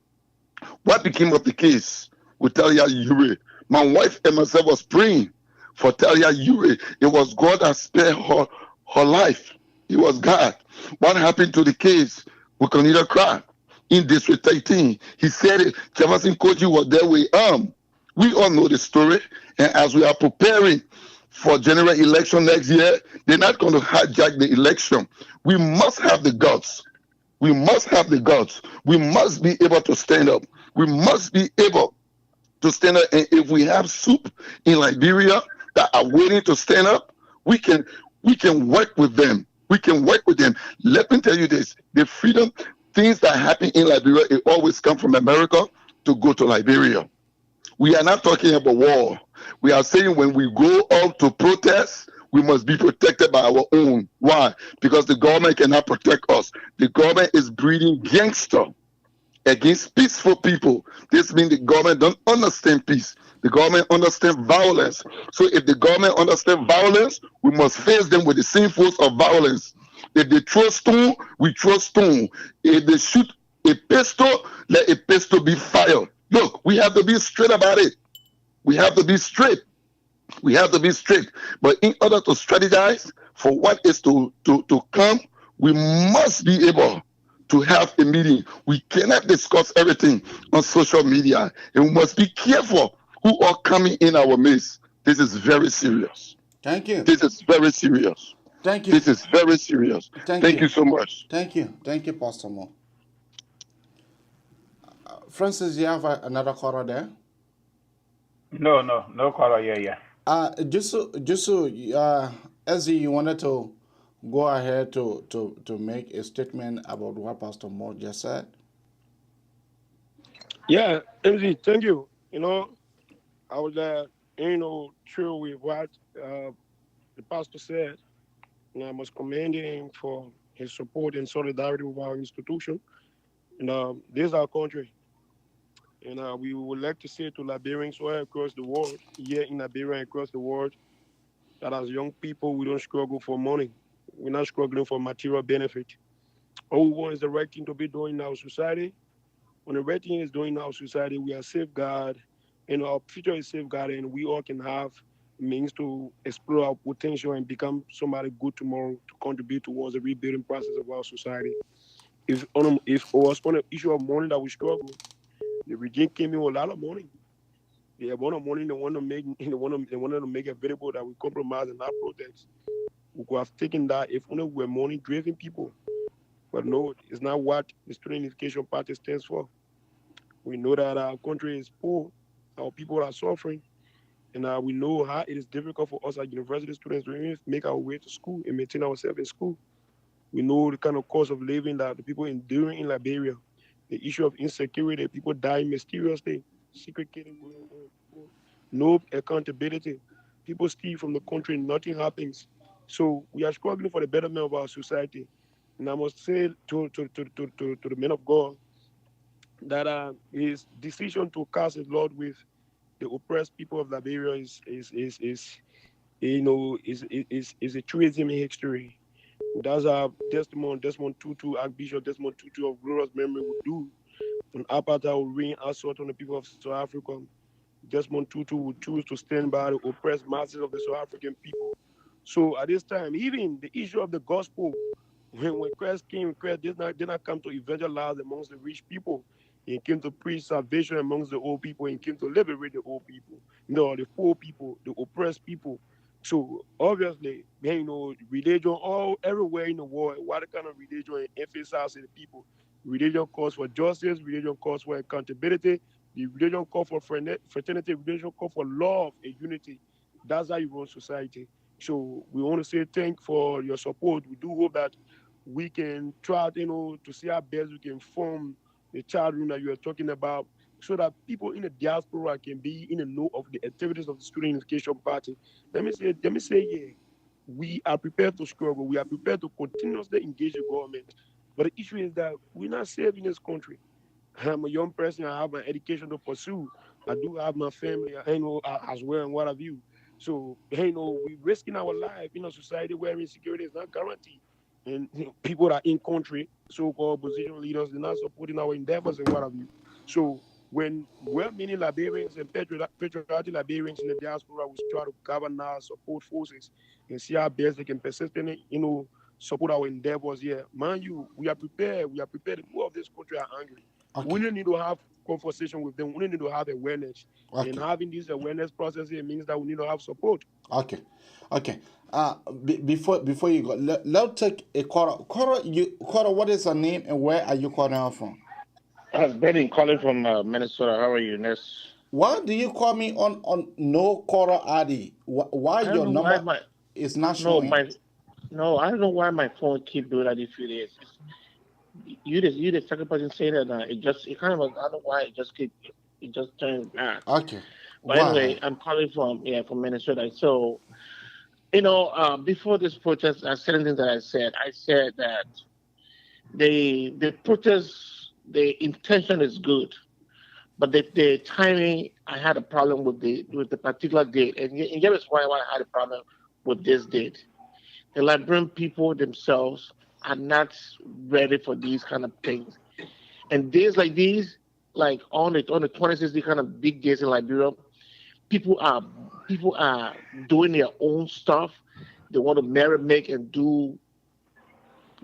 What became of the case with Talia Ure? My wife and myself was praying for Talia Ure. It was God that spared her life. It was God. What happened to the case with Cornelia Crack in District 18? He said it. Jefferson Koji was there with we all know the story. And as we are preparing for general election next year, they're not going to hijack the election. We must have the guts. We must have the guts. We must be able to stand up. We must be able to stand up. And if we have soup in Liberia that are waiting to stand up, we can work with them. We can work with them. Let me tell you this. The freedom, things that happen in Liberia, it always come from America to go to Liberia. We are not talking about war. We are saying when we go out to protest, we must be protected by our own. Why? Because the government cannot protect us. The government is breeding gangster against peaceful people. This means the government don't understand peace. The government understands violence. So if the government understands violence, we must face them with the same force of violence. If they throw stone, we throw stone. If they shoot a pistol, let a pistol be fired. Look, we have to be straight about it. We have to be straight. We have to be straight. But in order to strategize for what is to come, we must be able to have a meeting. We cannot discuss everything on social media. And we must be careful who are coming in our midst. This is very serious. Thank you. This is very serious. Thank you. This is very serious. Thank you so much. Thank you. Thank you, Pastor Mo. Francis, you have another caller there? No caller here, yeah. Just so, Ezzy, you wanted to go ahead to make a statement about what Pastor Mo just said? Yeah, MZ, thank you. I was true with what the pastor said, and I must commend him for his support and solidarity with our institution. And this is our country. And we would like to say to Liberians all across the world, here in Liberia and across the world, that as young people, we don't struggle for money. We're not struggling for material benefit. All we want is the right thing to be doing in our society. When the right thing is doing in our society, we are safeguarded, and our future is safeguarded, and we all can have means to explore our potential and become somebody good tomorrow to contribute towards the rebuilding process of our society. If it was on the issue of money that we struggle, the regime came in with a lot of money. They have one of money they want to make they wanted to make available that we compromise and not protest. We could have taken that if only we were money driven people. But no, it's not what the Student Education Party stands for. We know that our country is poor, our people are suffering, and we know how it is difficult for us as university students to even make our way to school and maintain ourselves in school. We know the kind of cost of living that the people enduring in Liberia, the issue of insecurity, people dying mysteriously, secret killing going on, no accountability. People steal from the country, nothing happens. So we are struggling for the betterment of our society. And I must say to the men of God that his decision to cast his lot with the oppressed people of Liberia is you know is a truism in history. That's our Desmond Tutu, Archbishop Desmond Tutu of glorious memory would do when apartheid would rain assault on the people of South Africa. Desmond Tutu would choose to stand by the oppressed masses of the South African people. So at this time, even the issue of the gospel, when Christ came, Christ did not come to evangelize amongst the rich people. He came to preach salvation amongst the old people. He came to liberate the old people, the poor people, the oppressed people. So obviously, religion all everywhere in the world, what kind of religion emphasizes the people? Religion calls for justice, religion calls for accountability, the religion calls for fraternity, religion calls for love and unity. That's how you run society. So we want to say thank for your support. We do hope that we can try, to see how best we can form the child room that you are talking about, so that people in the diaspora can be in the know of the activities of the Student Education Party. Yeah, we are prepared to struggle. We are prepared to continuously engage the government. But the issue is that we're not safe in this country. I'm a young person. I have my education to pursue. I do have my family, as well, and what have you. So, we're risking our life in a society where insecurity is not guaranteed. And people that are in country, so-called opposition leaders, they're not supporting our endeavors and what have you. So, when well-meaning Liberians and patriotic Liberians in the diaspora will try to govern our support forces and see how best they can persistently, support our endeavors here. Mind you, we are prepared. We are prepared. The people of this country are angry. Okay. We need to have conversation with them. We need to have awareness. Okay. And having this awareness process here means that we need to have support. Okay. Before you go, let's take a Cora. Cora, what is your name and where are you calling her from? I'm Benny calling from Minnesota. How are you, Ness? Why do you call me on no Cora Adi? Why your number is not showing? No, I don't know why my phone keep doing that. If it is, you the second person saying that. It kind of, I don't know why it just turned back. Okay. But anyway, I'm calling from Minnesota. So, before this protest, I said something that I said. I said that the protest, the intention is good, but the timing, I had a problem with the particular date, and here is why I had a problem with this date. The Liberian people themselves are not ready for these kind of things, and days like these, like on the 26th, the kind of big days in Liberia, people are doing their own stuff. They want to merry-make and do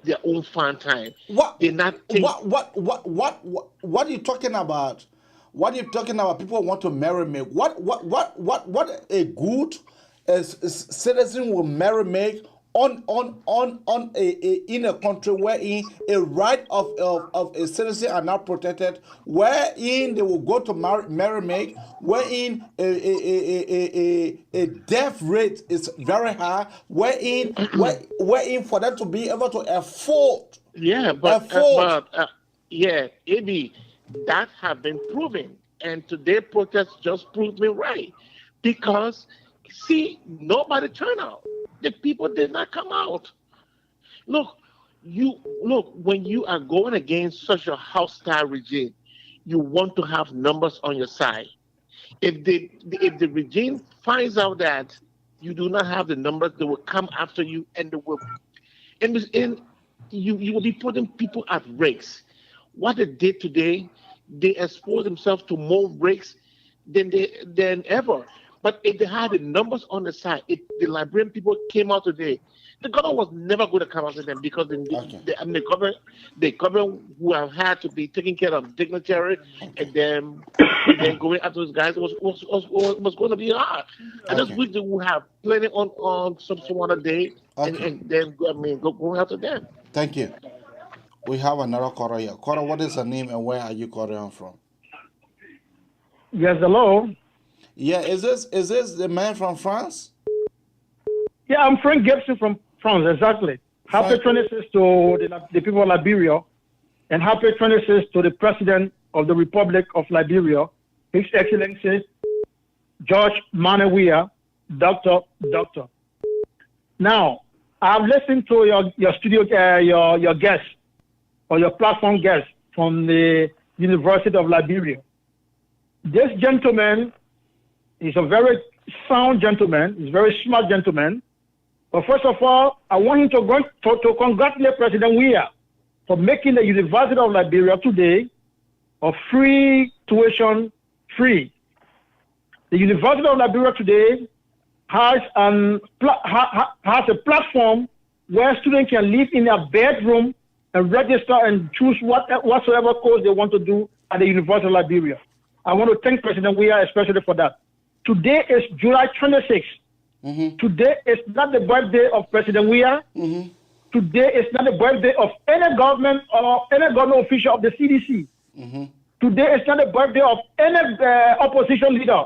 their own fun time. What are you talking about? What are you talking about? People want to merry-make. What a good citizen will merry-make on in a country wherein a right of a citizen are not protected, wherein they will go to merry-make, wherein a death rate is very high, wherein for them to be able to afford. Yeah, AB, that have been proven, and today protest just proved me right, because see, nobody turned out. The people did not come out. Look, when you are going against such a hostile regime, you want to have numbers on your side. If the regime finds out that you do not have the numbers, they will come after you, and they will. And you will be putting people at risks. What they did today, they exposed themselves to more risks than ever. But if they had the numbers on the side, if the Liberian people came out today, the government was never going to come after them because the government who have had to be taking care of dignitary and then going after those guys was going to be hard. I just wish they would have planned it on some other day and then go after them. Thank you. We have another caller here. Caller, what is your name and where are you calling from? Yes, hello. Yeah, is this the man from France? Yeah, I'm Frank Gibson from France, exactly. Happy 26th to the people of Liberia, and happy 26th to the President of the Republic of Liberia, His Excellency George Manawia, Doctor. Now, I've listened to your studio, your guest, or your platform guest from the University of Liberia. This gentleman is a very sound gentleman. He's a very smart gentleman. But first of all, I want him to congratulate President Weah for making the University of Liberia today a free tuition free. The University of Liberia today has a platform where students can live in their bedroom and register and choose whatsoever course they want to do at the University of Liberia. I want to thank President Weah especially for that. Today is July 26th. Mm-hmm. Today is not the birthday of President Weah. Mm-hmm. Today is not the birthday of any government or any government official of the CDC. Mm-hmm. Today is not the birthday of any opposition leader.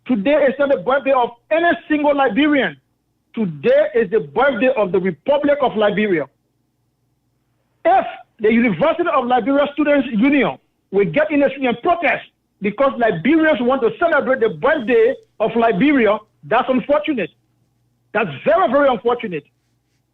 Today is not the birthday of any single Liberian. Today is the birthday of the Republic of Liberia. If the University of Liberia Students Union will get in a and protest because Liberians want to celebrate the birthday of Liberia, that's unfortunate. That's very, very unfortunate.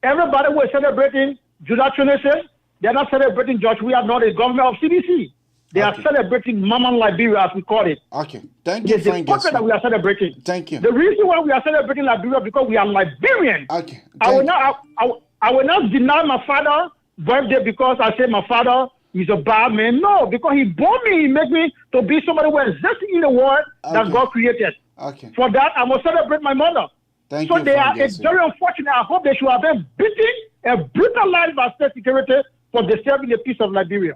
Everybody was celebrating July 26th. They're not celebrating George. We are not a government of CDC. They are celebrating Mama Liberia, as we call it. Okay. Thank you, Frank. It's the that we are celebrating. Thank you. The reason why we are celebrating Liberia because we are Liberian. Okay. I will not deny my father's birthday because I say my father is a bad man. No, because he born me, he made me to be somebody who exists in the world that God created. Okay. For that, I must celebrate my mother. Thank so you. They are it's very unfortunate. I hope they should have been beaten and brutalized by state security for disturbing the peace of Liberia.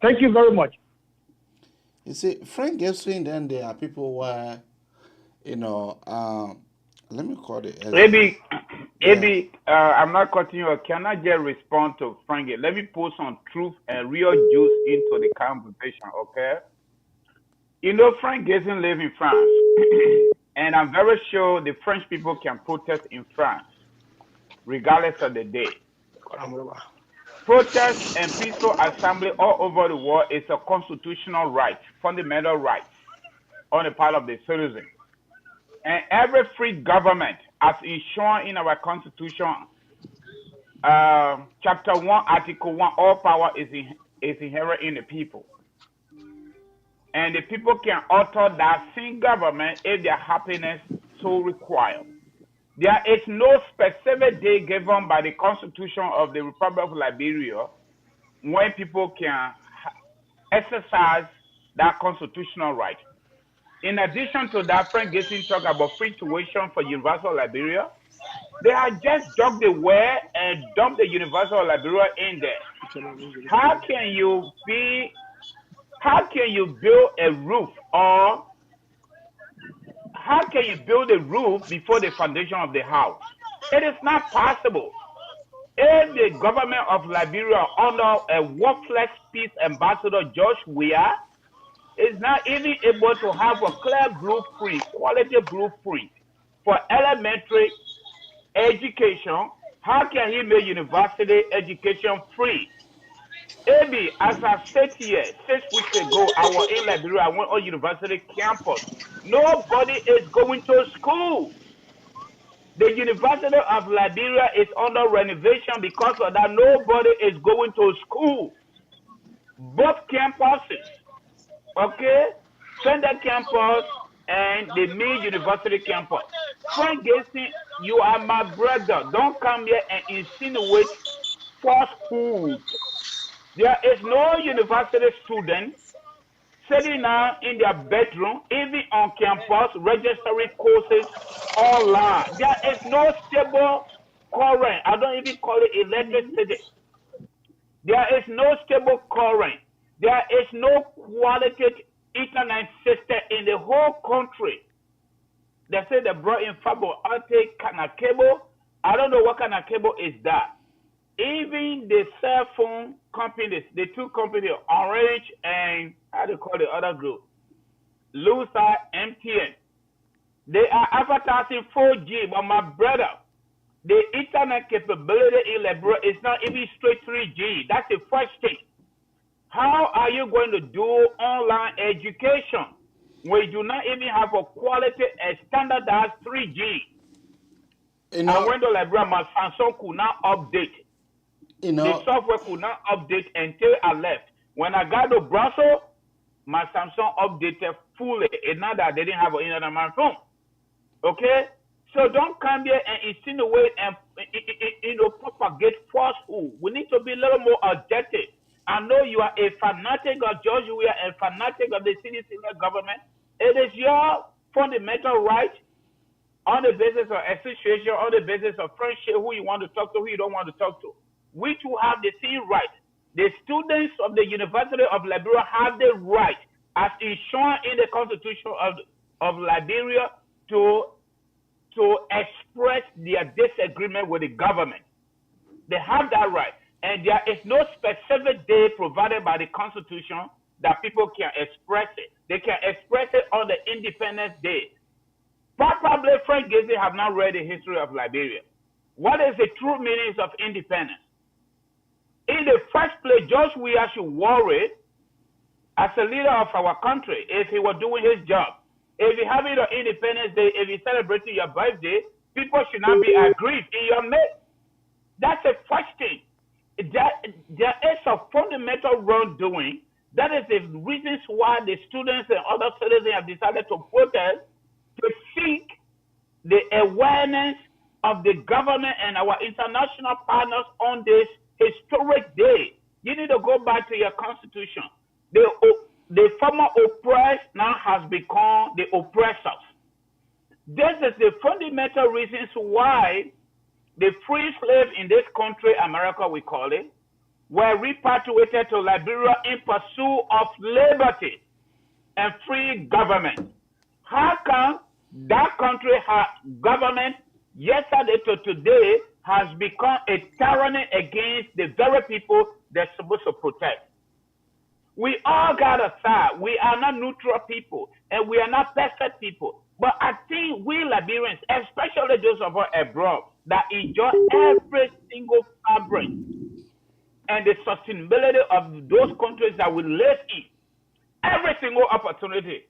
Thank you very much. You see, Frank Gibson, then there are people where, let me call it. Maybe, I'm not cutting you. Can I just respond to Frank? Let me put some truth and real juice into the conversation, okay? Frank Gibson lives in France, and I'm very sure the French people can protest in France, regardless of the day. Protest and peaceful assembly all over the world is a constitutional right, fundamental right on the part of the citizen. And every free government, as enshrined in our Constitution, Chapter 1, Article 1, all power is inherent in the people. And the people can alter that same government if their happiness so requires. There is no specific day given by the Constitution of the Republic of Liberia when people can exercise that constitutional right. In addition to that, Frank Gibson talked about free tuition for University of Liberia. They have just dug the well and dumped the University of Liberia in there. How can you build a roof, or how can you build a roof before the foundation of the house? It is not possible. If the government of Liberia under a worthless peace ambassador, George Weah, is not even able to have a clear blueprint, quality blueprint for elementary education, how can he make university education free? Maybe, as I said here 6 weeks ago, I was in Liberia, I went on university campus. Nobody is going to school. The University of Liberia is under renovation because of that. Nobody is going to school. Both campuses, okay? Center campus and the main university campus. Frank Gibson, you are my brother. Don't come here and insinuate falsehood. There is no university student sitting now in their bedroom, even on campus, registering courses online. There is no stable current. I don't even call it electricity. There is no stable current. There is no quality internet system in the whole country. They say they brought in Fabo Ante kind of cable. I don't know what kind of cable is that. Even the cell phone companies, the two companies, Orange and how do you call the other group? Lusa, MTN. They are advertising 4G, but my brother, the internet capability in Liberia is not even straight 3G. That's the first thing. How are you going to do online education when you do not even have a quality and standardized 3G? And when the Liberia, my Samsung could not update. The software could not update until I left. When I got to Brussels, my Samsung updated fully. It's not that they didn't have an internet on my phone. Okay? So don't come here and insinuate and propagate falsehood. We need to be a little more objective. I know you are a fanatic of George. We are a fanatic of the city government. It is your fundamental right on the basis of association, on the basis of friendship, who you want to talk to, who you don't want to talk to. We too have the same right. The students of the University of Liberia have the right, as enshrined in the Constitution of Liberia, to express their disagreement with the government. They have that right. And there is no specific day provided by the Constitution that people can express it. They can express it on the Independence Day. Probably Frank Gazy have not read the history of Liberia. What is the true meaning of independence? In the first place, George Weah should worry as a leader of our country if he were doing his job. If you have it on Independence Day, if you celebrate your birthday, people should not be aggrieved in your midst. That's the first thing. There is a fundamental wrongdoing. That is the reasons why the students and other citizens have decided to protest, to seek the awareness of the government and our international partners on this historic day. You need to go back to your constitution. The former oppressed now has become the oppressors. This is the fundamental reasons why the free slaves in this country, America we call it, were repatriated to Liberia in pursuit of liberty and free government. How come that country government yesterday to today has become a tyranny against the very people they're supposed to protect? We all got a side. We are not neutral people, and we are not perfect people. But I think we Liberians, especially those of us abroad, that enjoy every single fabric and the sustainability of those countries that we live in, every single opportunity.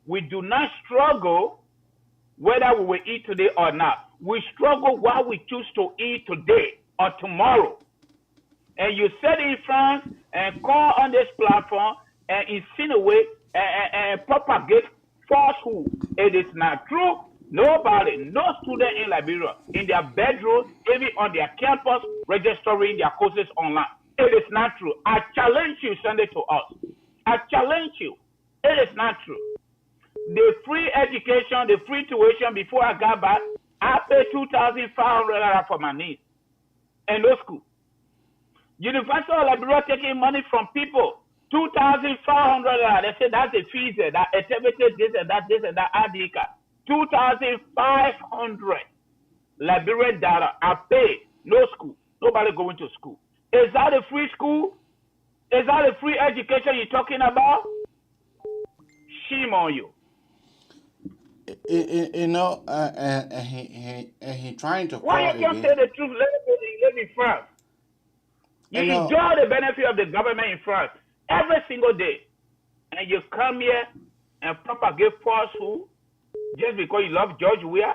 We do not struggle whether we will eat today or not. We struggle what we choose to eat today or tomorrow. And you sit in France and call on this platform and insinuate and propagate falsehood. It is not true. Nobody, no student in Liberia, in their bedroom, even on their campus, registering their courses online. It is not true. I challenge you, send it to us. I challenge you. It is not true. The free education, the free tuition before I got back, I paid $2,500 for my niece and no school. University of Liberia taking money from people, $2,500. They say that's the fees, that activity, this and that, ADICA. $2,500 Liberian dollar. I pay, no school, nobody going to school. Is that a free school? Is that a free education you're talking about? Shame on you. You know, he trying to. Why you can't say the truth? Let me France. You enjoy the benefit of the government in France every single day, and you come here and propagate falsehood just because you love George Weah.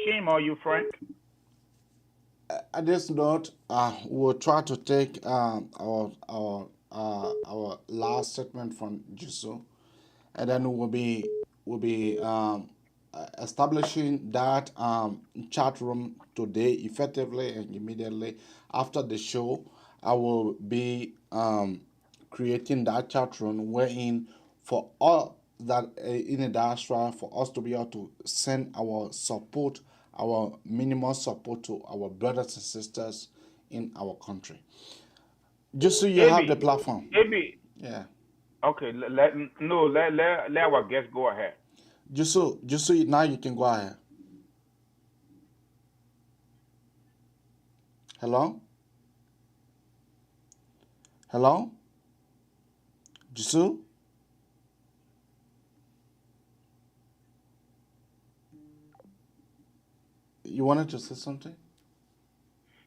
Shame on you, Frank. At this note, we'll try to take our last statement from Juso, and then we'll be establishing that chat room today effectively and immediately after the show. I will be creating that chat room wherein for all that in the diaspora, for us to be able to send our support, our minimal support to our brothers and sisters in our country. Just so you have the platform. Maybe. Yeah. Okay. Let our guest go ahead. Just so now you can go ahead. Hello? Hello? Jisu? You wanted to say something?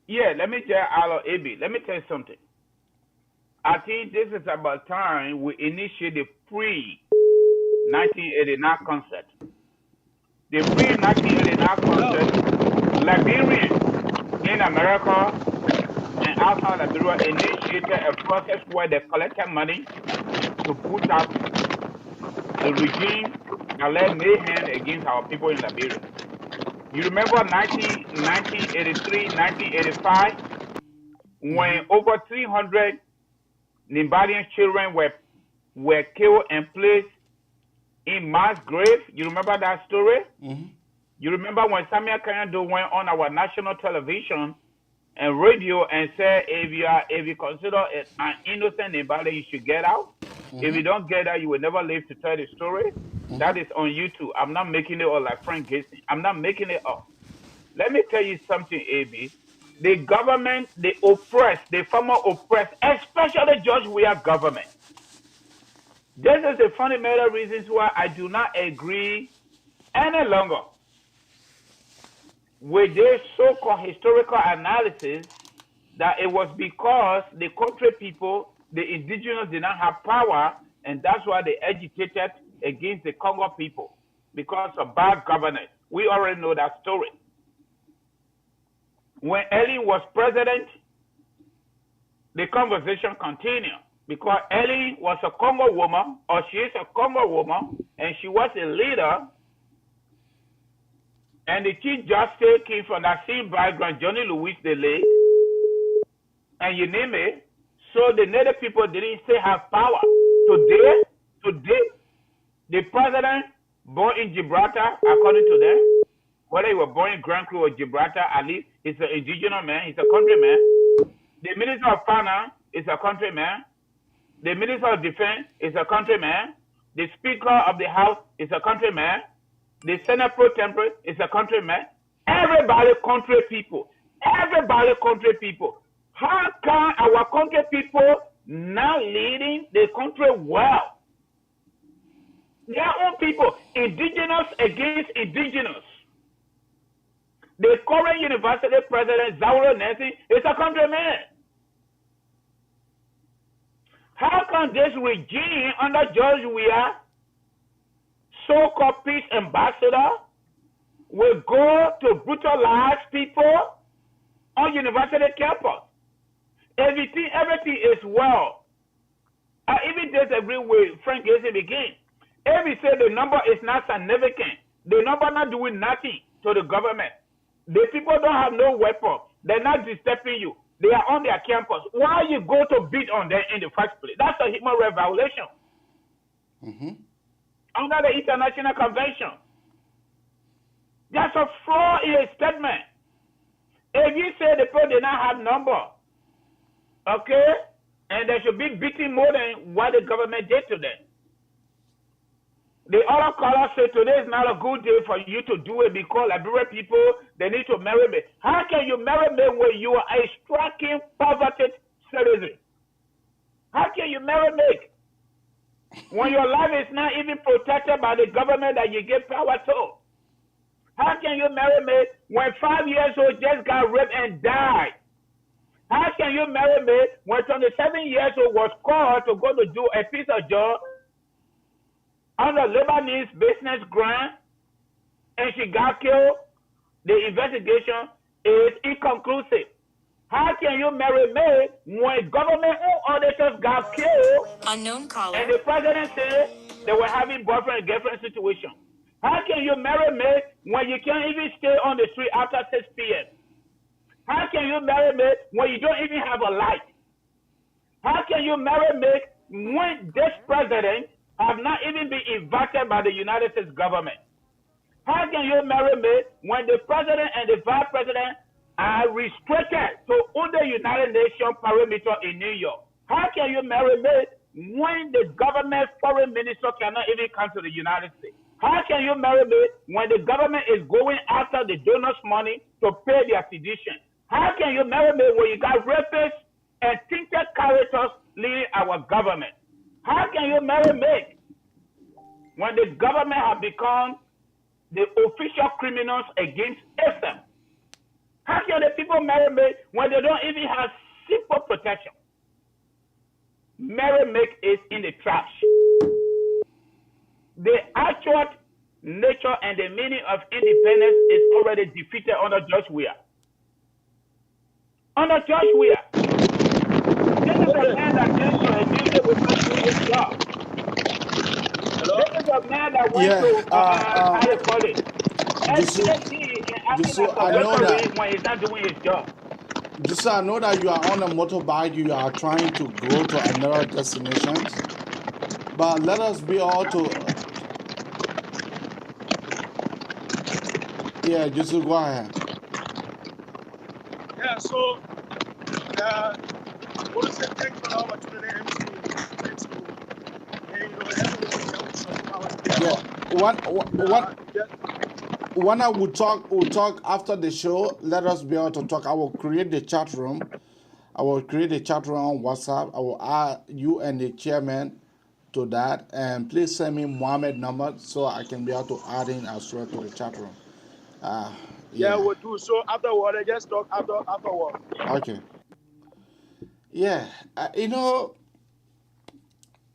Yeah, let me tell Alo AB. Let me tell you something. I think this is about time we initiate the pre-1989 concept. The pre-1989 concept, Liberians in America and outside Liberia initiated a process where they collected money to put up the regime that led mayhem against our people in Liberia. You remember 1983, 1985, when over 300 Liberian children were killed and placed in mass grave? You remember that story? Mm-hmm. You remember when Samuel Kanyado went on our national television and radio and said, if you consider it an innocent Liberian, you should get out. Mm-hmm. If you don't get out, you will never live to tell the story. Mm-hmm. That is on YouTube. I'm not making it up like Frank Gacy. I'm not making it up. Let me tell you something, AB. The government, the oppressed, the former oppressed, especially George Weah government. This is the fundamental reasons why I do not agree any longer with this so-called historical analysis that it was because the country people, the indigenous, did not have power, and that's why they agitated against the Congo people because of bad governance. We already know that story. When Ellen was president, the conversation continued because Ellen was a Congo woman, or she is a Congo woman, and she was a leader. And the Chief Justice came from that same background, Johnny Louis Delay, and you name it. So the Native people didn't still have power. Today, the president born in Gibraltar, according to them, whether he was born in Grand Cru or Gibraltar, at least he's an indigenous man, he's a countryman. The Minister of Finance is a countryman. The Minister of Defense is a countryman. The Speaker of the House is a countryman. The Senate Pro Tempore is a countryman. Everybody country people. Everybody country people. How can our country people not leading the country well? Their own people, indigenous against indigenous. The current university president, Zauro Nancy, is a countryman. How can this regime under George Weah, so-called peace ambassador, will go to brutalize people on university campus? Everything is well. I even disagree with Frank Gacy again. If he said the number is not significant, the number not doing nothing to the government. The people don't have no weapon. They're not disturbing you. They are on their campus. Why you go to beat on them in the first place? That's a human rights violation. Mm-hmm. Under the International Convention. That's a flaw in a statement. If you say the people did not have number, okay, and they should be beating more than what the government did to them. The other caller said today is not a good day for you to do it because Liberian people, they need to marry me. How can you marry me when you are a striking poverty citizen? How can you marry me when your life is not even protected by the government that you give power to? How can you marry me when 5 years old just got raped and died? How can you marry me when 27 years old was called to go to do a piece of job under Lebanese business grant and she got killed? The investigation is inconclusive. How can you marry me when government auditors got killed Unknown caller. and the president said they were having boyfriend and girlfriend situation? How can you marry me when you can't even stay on the street after 6 p.m.? How can you marry me when you don't even have a light? How can you marry me when this president have not even been invited by the United States government? How can you marry me when the president and the vice president are restricted to under United Nations perimeter in New York? How can you marry me when the government foreign minister cannot even come to the United States? How can you marry me when the government is going after the donors' money to pay their sedition? How can you marry me when you got rapists and tainted characters leading our government? How can you marry me when the government have become the official criminals against Islam? How can the people marry me when they don't even have simple protection? Marry make is in the trash. The actual nature and the meaning of independence is already defeated under George Weah. Under George Weah. This is a man that came to a music without doing his job. This is a man that went to, how you call it? SCSD and acting as a referee when he's not doing his job. Just I know that you are on a motorbike, you are trying to go to another destinations. But let us be all to... Yeah, just go ahead. Yeah, so, I want to say thanks for the opportunity, MC. Thanks to, when I will talk after the show. Let us be able to talk. I will create the chat room. I will create a chat room on WhatsApp. I will add you and the chairman to that. And please send me Mohammed number so I can be able to add in as well to the chat room. Yeah, we'll do. So afterward, I just talk afterward. Okay. Yeah,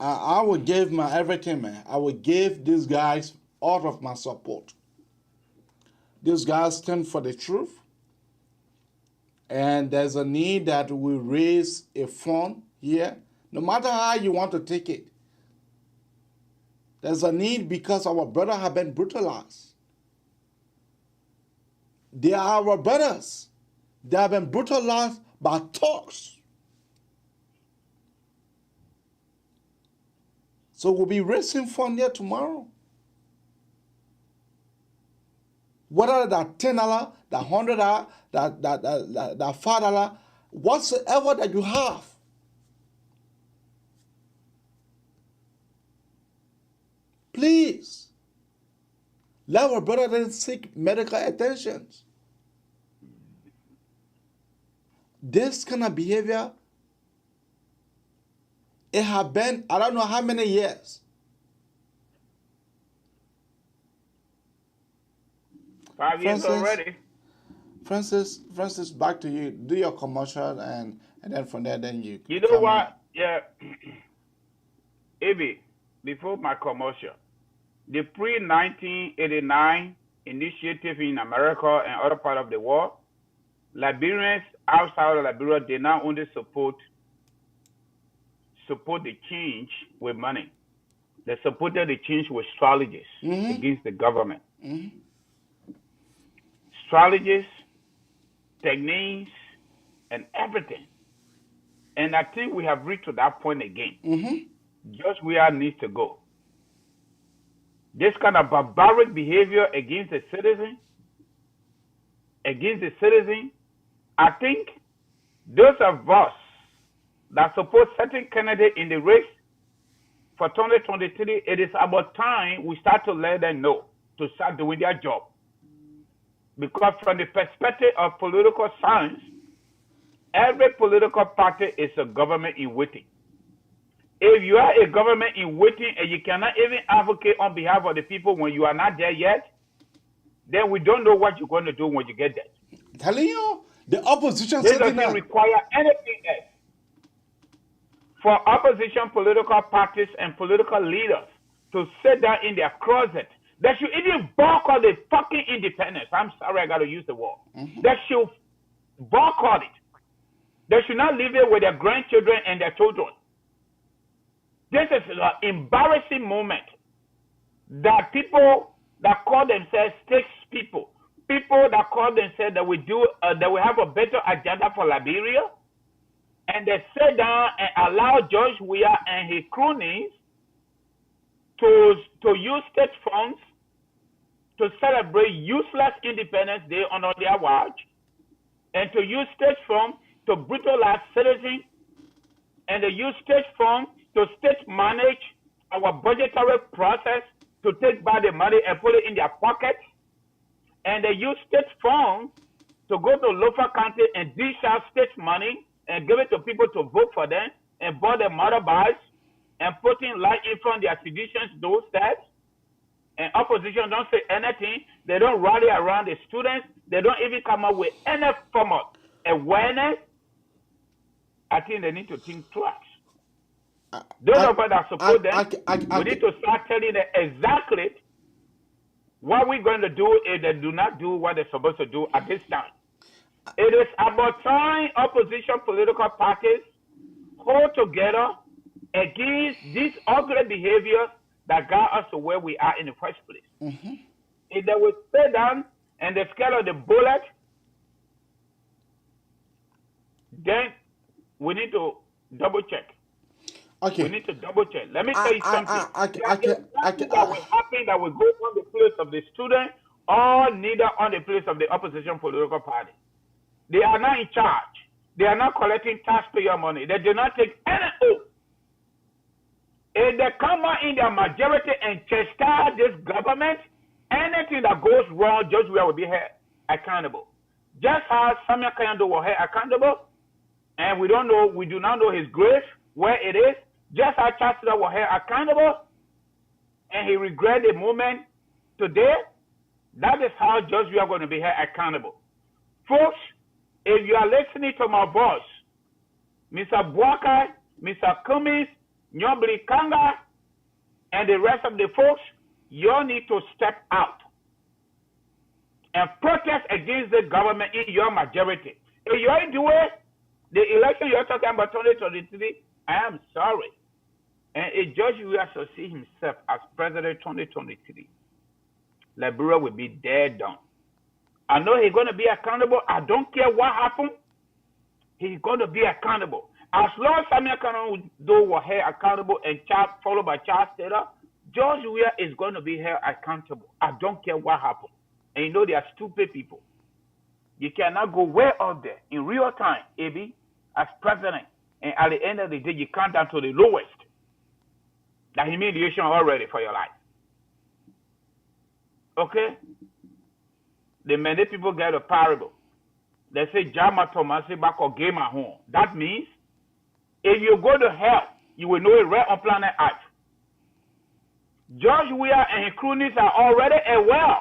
I will give my everything, man. I will give these guys all of my support. These guys stand for the truth. And there's a need that we raise a fund here, no matter how you want to take it. There's a need because our brothers have been brutalized. They are our brothers. They have been brutalized by thugs. So we'll be raising fund here tomorrow. Whether that $10, that $100, that $5, whatsoever that you have. Please, let our brothers seek medical attention. This kind of behavior, it has been, I don't know how many years. 5 years already. Francis, back to you. Do your commercial and then from there, then you. You know what? Yeah. Abi, before my commercial, the pre-1989 initiative in America and other part of the world, Liberians outside of Liberia, they not only support the change with money. They supported the change with strategies against the government. Strategies, techniques, and everything. And I think we have reached to that point again. Just where it needs to go. This kind of barbaric behavior against the citizen, I think those of us that support certain candidate in the race for 2023, it is about time we start to let them know to start doing their job. Because from the perspective of political science, every political party is a government in waiting. If you are a government in waiting and you cannot even advocate on behalf of the people when you are not there yet, then we don't know what you're going to do when you get there. Telling you, the opposition doesn't require anything else. For opposition political parties and political leaders to sit down in their closet, they should even boycott the fucking independence. I'm sorry, I got to use the word. They should boycott it. They should not live it with their grandchildren and their children. This is an embarrassing moment that people that call themselves state people, people that call themselves that we have a better agenda for Liberia, and they sit down and allow George Weah and his cronies to use state funds to celebrate useless Independence Day under their watch, and to use state funds to brutalize citizens, and they use state funds to state manage our budgetary process to take back the money and put it in their pockets, and they use state funds to go to local county and dish out state money and give it to people to vote for them and buy their motorbikes and putting light in front of their seditions doorsteps. And opposition don't say anything. They don't rally around the students. They don't even come up with any form of awareness. I think they need to think twice. Those of us that support them, we need to start telling them exactly what we're going to do if they do not do what they're supposed to do at this time. It is about time opposition political parties hold together against this ugly behavior that got us to where we are in the first place. Mm-hmm. If they will stay down and they scale of the bullet, then we need to double check. Okay. We need to double check. Let me tell you something. That will happen that will go on the place of the student or neither on the place of the opposition political party. They are not in charge. They are not collecting taxpayer money. They do not take any oath. If they come out in their majority and chastise this government, anything that goes wrong, Judge Weah will be held accountable. Just how Samuel Kayando was held accountable, and we do not know his grave, where it is. Just how Chancellor was held accountable, and he regret the moment today. That is how Judge Weah are going to be held accountable. Folks, if you are listening to my voice, Mr. Bwaka, Mr. Cummings, Nyobli Kanga, and the rest of the folks, you need to step out and protest against the government in your majority. If you ain't doing it, the election you're talking about 2023, I am sorry. And if Judge Weah succeed himself as president 2023, Liberia will be dead done. I know he's going to be accountable. I don't care what happened. He's going to be accountable. As long as Samuel Kayando was held accountable and followed by Charles Taylor, Judge Weah is going to be held accountable. I don't care what happened. And you know they are stupid people. You cannot go way up there in real time, AB, as president, and at the end of the day, you count down to the lowest. The humiliation already for your life. Okay? The many people get a parable. They say, Jama Tomasi back or game at home. That means, if you go to hell, you will know it right on planet Earth. Judge Weah and his cronies are already aware.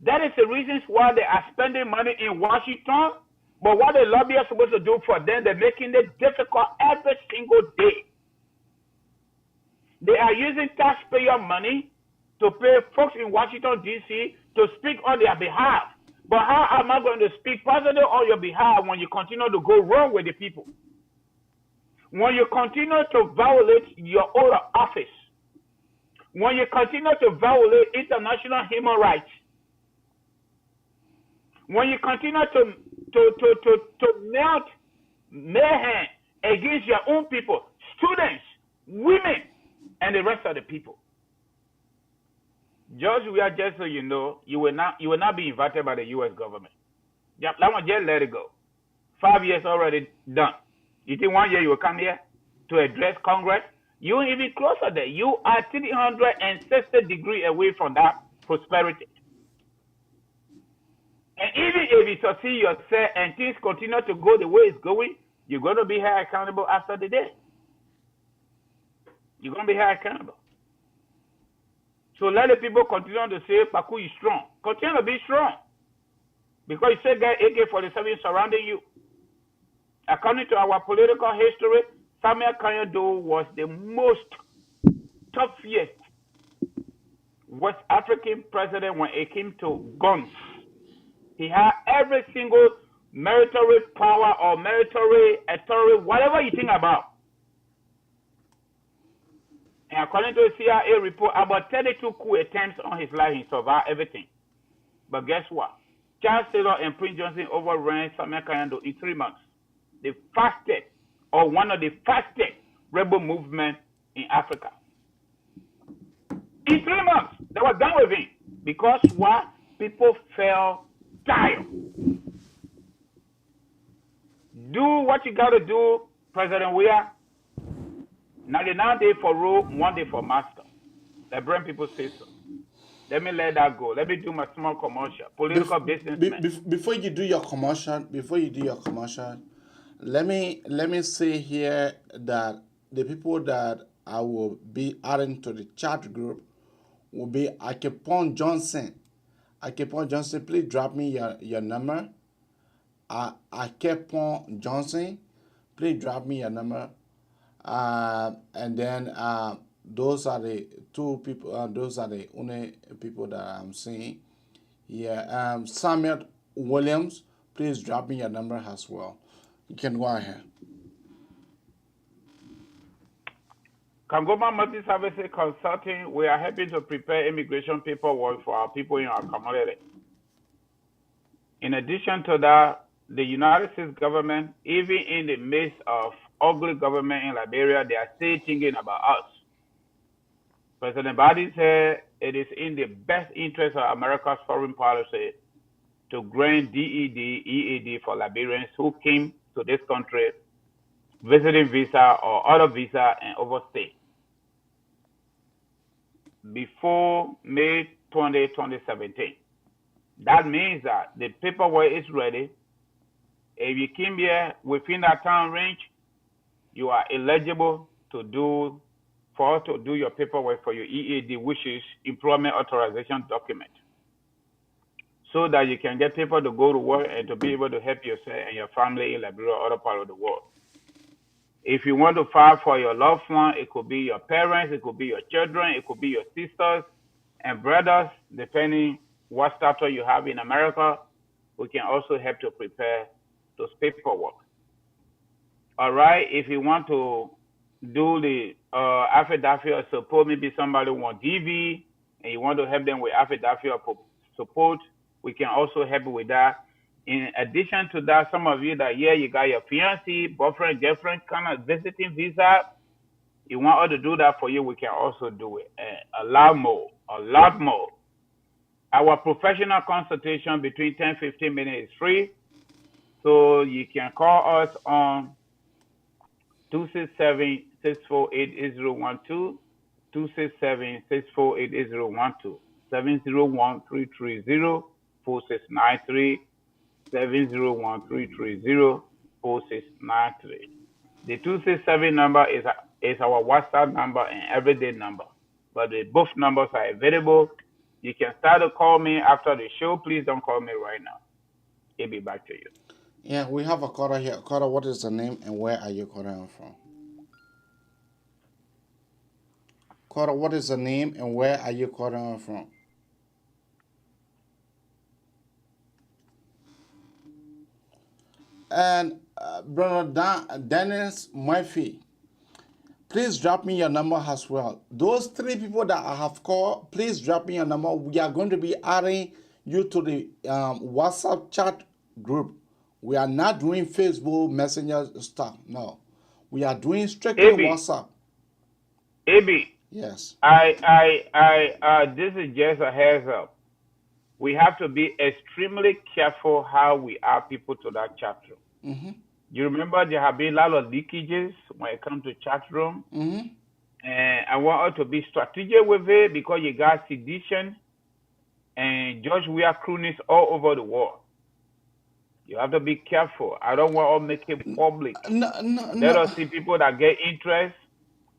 That is the reasons why they are spending money in Washington. But what the lobby are supposed to do for them, they're making it difficult every single day. They are using taxpayer money to pay folks in Washington, D.C. to speak on their behalf. But how am I going to speak positive on your behalf when you continue to go wrong with the people? When you continue to violate your own office, when you continue to violate international human rights, when you continue to melt mayhem against your own people, students, women, and the rest of the people. Judge Weah, just so you know, you will not be invited by the U.S. government. Just let it go. 5 years already done. You think 1 year you will come here to address Congress? You ain't even closer there. You are 360 degrees away from that prosperity. And even if you succeed yourself and things continue to go the way it's going, you're going to be held accountable after the day. You're going to be held accountable. So let the people continue to say, Paku is strong. Continue to be strong. Because you say, guy, AK-47 surrounding you. According to our political history, Samuel Kayando was the most toughest West African president when it came to guns. He had every single military power or military authority, whatever you think about. And according to a CIA report, about 32 coup attempts on his life, he survived everything. But guess what? Charles Taylor and Prince Johnson overran Samuel Kayando in 3 months. The fastest, or one of the fastest rebel movements in Africa. In 3 months, they were done with him. Because what? People felt tired. Do what you got to do, President Weah. 99 days for rule, 1 day for master. Liberian people say so. Let me let that go. Let me do my small commercial. Political businessman. Before you do your commercial, let me say here that the people that I will be adding to the chat group will be Akepon Johnson. Akepon Johnson, please drop me your number. Akepon Johnson, please drop me your number. And then those are the two people. Those are the only people that I'm seeing here. Samuel Williams, please drop me your number as well. You can go ahead. Kangoma Multi Services Consulting, we are helping to prepare immigration paperwork for our people in our community. In addition to that, the United States government, even in the midst of ugly government in Liberia, they are still thinking about us. President Biden said it is in the best interest of America's foreign policy to grant DED, EAD for Liberians who came to this country visiting visa or other visa and overstay before May 20, 2017. That means that the paperwork is ready. If you came here within that time range, you are eligible to do your paperwork for your EAD, which is employment authorization document, so that you can get people to go to work and to be able to help yourself and your family in Liberia or other part of the world. If you want to file for your loved one, it could be your parents, it could be your children, it could be your sisters and brothers, depending what status you have in America. We can also help to prepare those paperwork. All right, if you want to do the affidavit of support, maybe somebody want DV and you want to help them with affidavit of support, we can also help you with that. In addition to that, some of you that, yeah, you got your fiancé, boyfriend, girlfriend kind of visiting visa, you want us to do that for you, we can also do it. A lot more. Our professional consultation between 10-15 minutes is free. So you can call us on 267-648-8012, 267-648-8012, 701-330-4693, 701-330-4693. The 267 number is our WhatsApp number and everyday number. But both numbers are available. You can start to call me after the show. Please don't call me right now. I'll be back to you. Yeah, we have a caller here. Caller, what is the name and where are you calling from? Caller, what is the name and where are you calling from? And Brother Dennis Murphy, please drop me your number as well. Those 3 people that I have called, please drop me your number. We are going to be adding you to the WhatsApp chat group. We are not doing Facebook Messenger stuff. No, we are doing strictly WhatsApp. AB. Yes. This is just a heads up. We have to be extremely careful how we add people to that chat room. Mm-hmm. You remember there have been a lot of leakages when it comes to chat room. Mm-hmm. And I want us to be strategic with it because you got sedition and George, we are croonies all over the world. You have to be careful. I don't want to make it public. Let us see people that get interest,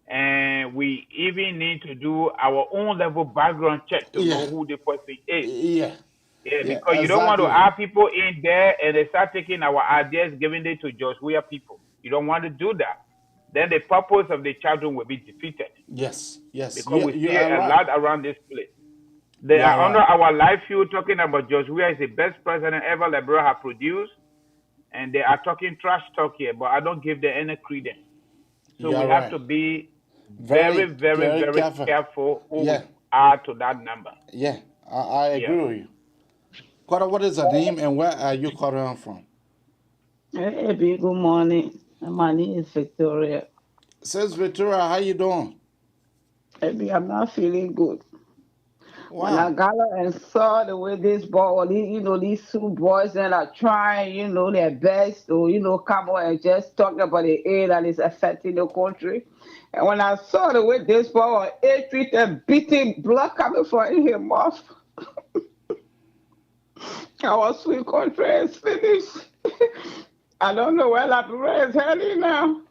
and we even need to do our own level background check to know who the person is. Yeah, because you don't want to have people in there and they start taking our ideas, giving it to George. We are people. You don't want to do that. Then the purpose of the chat room will be defeated. Yes. Because we see a lot around this place. They are under our live view talking about George Weah is the best president ever Liberia has produced. And they are talking trash talk here, but I don't give them any credence. So we have to be very, very, very careful who we add to that number. Yeah, I agree with you. Cora, what is your name and where are you calling from? Hey, Abby, good morning. My name is Victoria. Says Victoria, how you doing? Abby, I'm not feeling good. When I Wow. got up and saw the way this boy, these two boys that are trying, their best to, come on and just talk about the aid that is affecting the country. And when I saw the way this boy was treated and beating blood coming from him off, our sweet country is finished. I don't know where Liberia is heading now.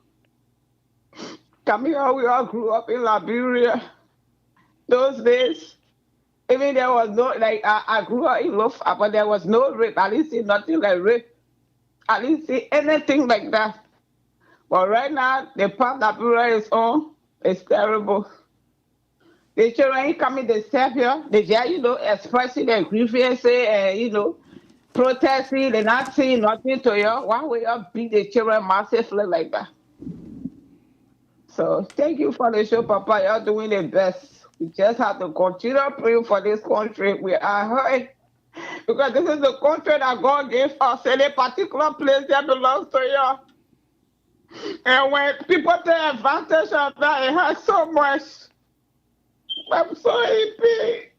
Come here, we all grew up in Liberia. Those days, even there was no, like, I grew up in Lofa, but there was no rape. I didn't see nothing like rape. I didn't see anything like that. But right now, the path Liberia is on is terrible. The children ain't coming, they step here, they just, expressing their grievances and, protesting, they're not saying nothing to you. Why would you beat the children massively like that? So thank you for the show, Papa. You're doing the best. We just have to continue praying for this country. We are hurting because this is the country that God gave us, and a particular place that belongs to you. And when people take advantage of that, it hurts so much. I'm so happy.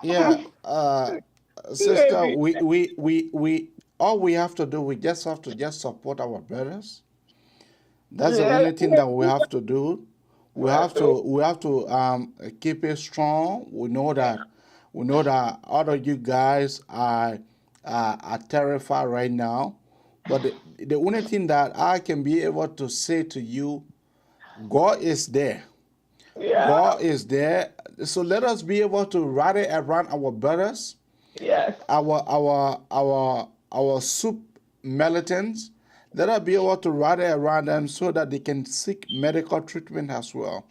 Yeah, sister, we all we have to do, we just have to just support our brothers. That's the only thing that we have to do. We have to keep it strong. We know that all of you guys are terrified right now. But the only thing that I can be able to say to you, God is there. Yeah. God is there. So let us be able to rally around our brothers. Yes. Our soup militants. Let us be able to rally around them so that they can seek medical treatment as well.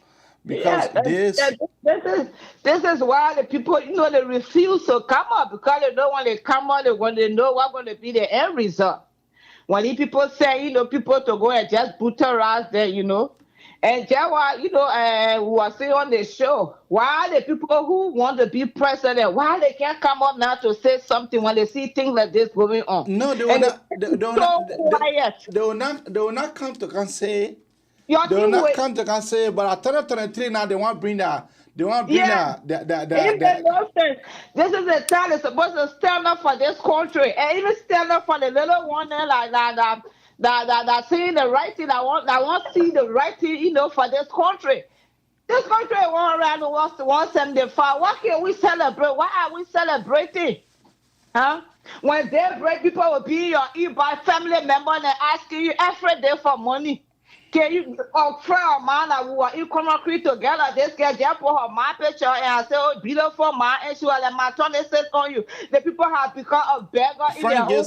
Because this is why the people, they refuse to come up because they don't want to come out. They want to know what's going to be the end result. When the people say, people to go and just brutalize them, and just what, we were saying on the show, why the people who want to be president, why they can't come up now to say something when they see things like this going on? No, they will not. They will not come to can say. They will not come to can say. But at 2023 now, they want to bring that. They want to bring that. This is the time they're supposed to stand up for this country and even stand up for the little one there like that saying the right thing. I want to see the right thing, for this country. This country won't around the world to 175. Why can't we celebrate? Why are we celebrating? Huh? When they break, people will be your e-buy family member and asking you every day for money. Can you offer a man that we were in concrete together? This girl just put her my picture and I say, oh, beautiful man, and she was like, my turn is on you. The people have become a beggar in their own.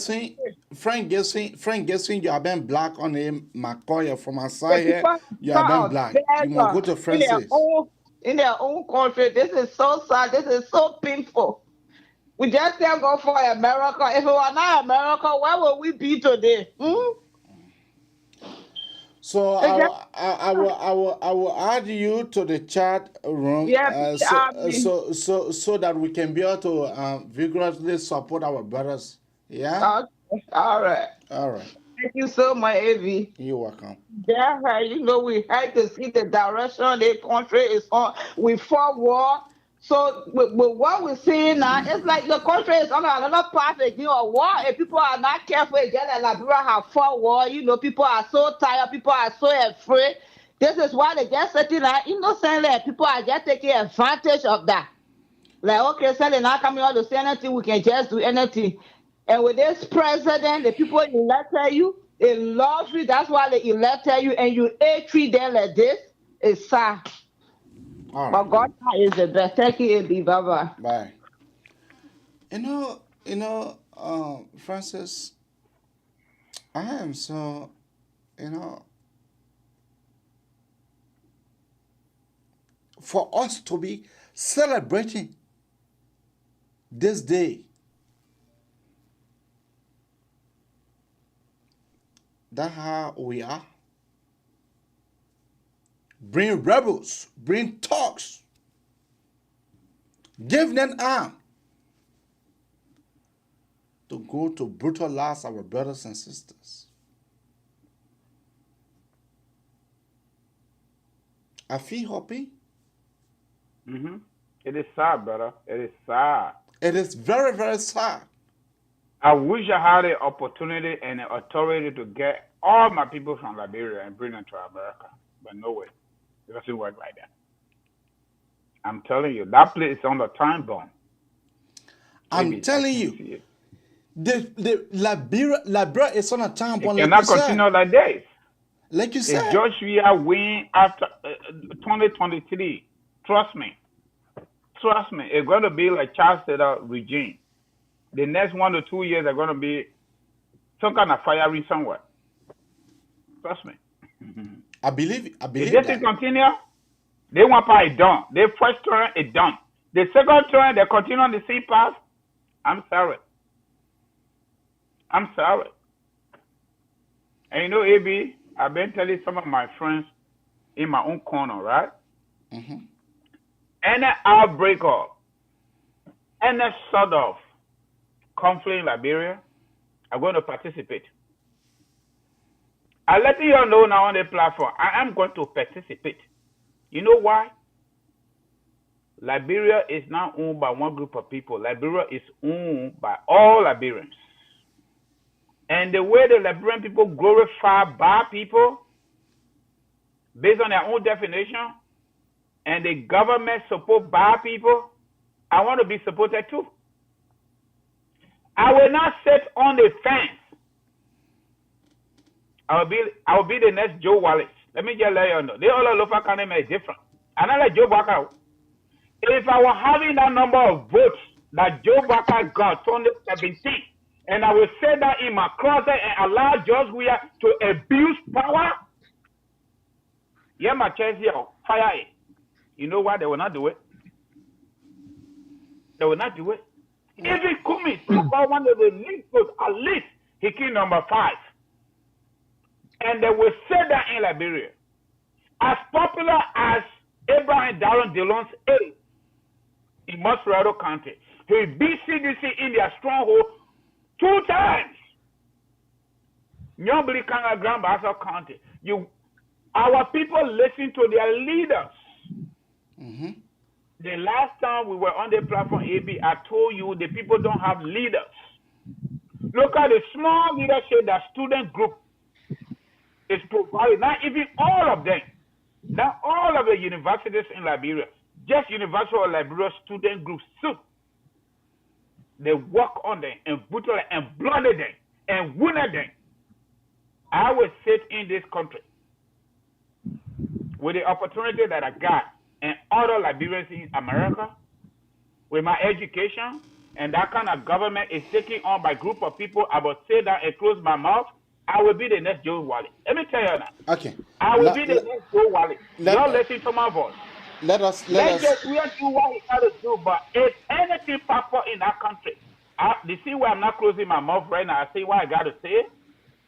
Frank Gessing, you have been black on him, McCoy from my side here. You have been black. You must go to Francis. In their own country. This is so sad. This is so painful. We just can't go for America. If it were not America, where would we be today? So I will add you to the chat room. Yeah, so that we can be able to vigorously support our brothers. Yeah. Okay. All right. Thank you so much, Evie. You're welcome. Yeah, we had to see the direction the country is on. We fought war. So with what we're seeing now, it's like the country is on another path again of war, and people are not careful again. And Liberia have fought war. People are so tired. People are so afraid. This is why they just sitting there innocently. People are just taking advantage of that. Like, okay, so they're not coming out to say anything. We can just do anything. And with this president, the people elected you, they love you. That's why they elected you, and you treat them like this. It's sad. All right. But God is the best. Thank you, Abby. Bye-bye. Bye. Francis, I am so, for us to be celebrating this day, that's how we are. bring rebels, bring thugs, give them arm to go to brutalize our brothers and sisters. I feel happy. It is sad, brother. It is sad. It is very, very sad. I wish I had the opportunity and the authority to get all my people from Liberia and bring them to America. But no way. It doesn't work like that. I'm telling you, that place is on the time bomb. I'm telling you, the Liberia is on a time bomb. It cannot continue like this. Like you said. If Joshua win after 2023, trust me, it's going to be like Charles said, regime. The next 1 to 2 years are going to be some kind of firing somewhere. Trust me. I believe if this thing continue, they want part it done. The first turn is done. The second turn, they continue on the same path. I'm sorry. I'm sorry. And you know, AB, I've been telling some of my friends in my own corner, right? Any outbreak of any sort of conflict in Liberia, I'm going to participate. I'm letting you all know now on the platform, I am going to participate. You know why? Liberia is not owned by one group of people. Liberia is owned by all Liberians. And the way the Liberian people glorify bad people, based on their own definition, and the government support bad people, I want to be supported too. I will not sit on the fence. I will be the next Joe Wallace. Let me just let you know. The other local candidate is different. And I like Joe Walker. If I were having that number of votes that Joe Walker got 2017, and I will say that in my closet and allow George Weah to abuse power, yeah, my chest here, fire it. You know why? They will not do it. They will not do it. Even Kumi, one of the least votes, at least he killed number 5. And they will say that in Liberia. As popular as Abraham Darren Dillon's is in Mosrado County, he beat CDC in their stronghold 2 times. Nobody can Grand Bassa County. Our people listen to their leaders. The last time we were on the platform, AB, I told you the people don't have leaders. Look at the small leadership that student group is providing. Not even all of them. Not all of the universities in Liberia. Just University of Liberia student groups too. They work on them and brutally and blooded them and wounded them. I will sit in this country with the opportunity that I got and other Liberians in America, with my education, and that kind of government is taking on by group of people, I will say that and close my mouth, I will be the next Joe Wally. Let me tell you that. Okay. I will be the next Joe Wally. Don't listen to my voice. Let us we do what we got to do, but if anything pop up in that country, you see where I'm not closing my mouth right now, I say what I got to say.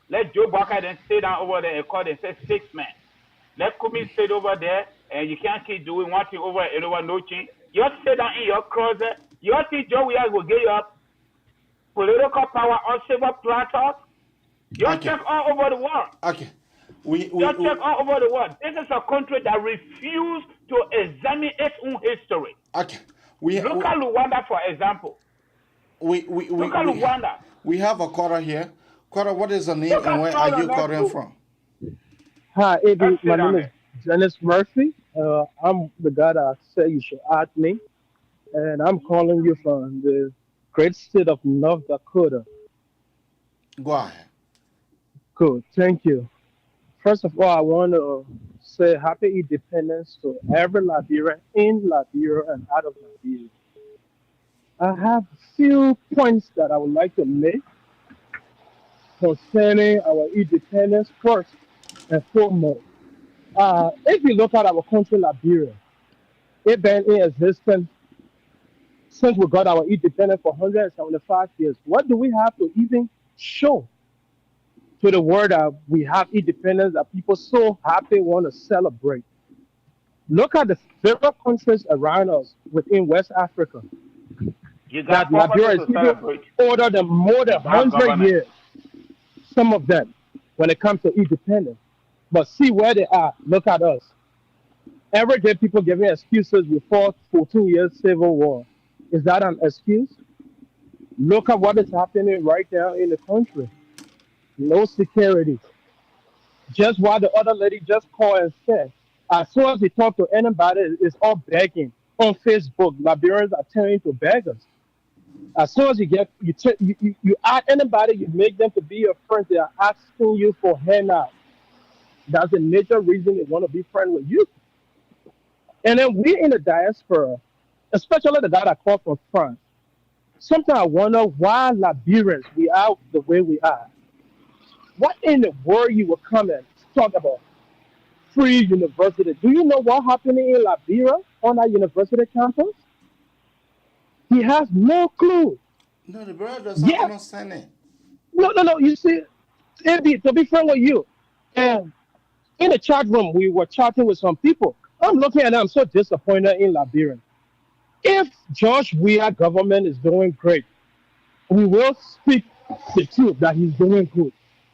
Let Joe Walker then sit down over there and call and say 6 men. Let Kumi sit over there, and you can't keep doing one thing over and over, no change. You sit down in your closet. You think Joe Weah will get your political power on silver platters? You check all over the world. Okay. Check all over the world. This is a country that refuses to examine its own history. Okay. Look at Rwanda, for example. Look at Rwanda. We have a caller here. Caller, what is the name and where are you calling from? Hi, AB. My name is Dennis Murphy. I'm the guy that said you should add me. And I'm calling you from the great state of North Dakota. Go ahead. Good. Thank you. First of all, I want to say happy independence to every Liberian in Liberia and out of Liberia. I have a few points that I would like to make concerning our independence first and foremost. If you look at our country, Liberia, it's been in existence since we got our independence for 175 years. What do we have to even show to the world that we have independence, that people so happy want to celebrate? Look at the several countries around us within West Africa You that got Liberia purposes is to even celebrate. older than more than You got 100 government. years, some of them, when it comes to independence. But see where they are. Look at us. Every day people giving excuses. We fought 14 years civil war. Is that an excuse? Look at what is happening right now in the country. No security. Just what the other lady just called and said. As soon as you talk to anybody, it's all begging. On Facebook, Liberians are turning to beggars. As soon as you add anybody, you make them to be your friends. They are asking you for handout. That's a major reason they want to be friends with you. And then we in the diaspora, especially the guy that called from France. Sometimes I wonder why Liberians we are the way we are. What in the world you were coming to talk about free university? Do you know what happened in Liberia on that university campus? He has no clue. No, the brother does not Yes. understand it. No. You see, to be frank with you, and in the chat room, we were chatting with some people. I'm looking at them, I'm so disappointed in Liberia. If George Weah government is doing great, we will speak the truth that he's doing good.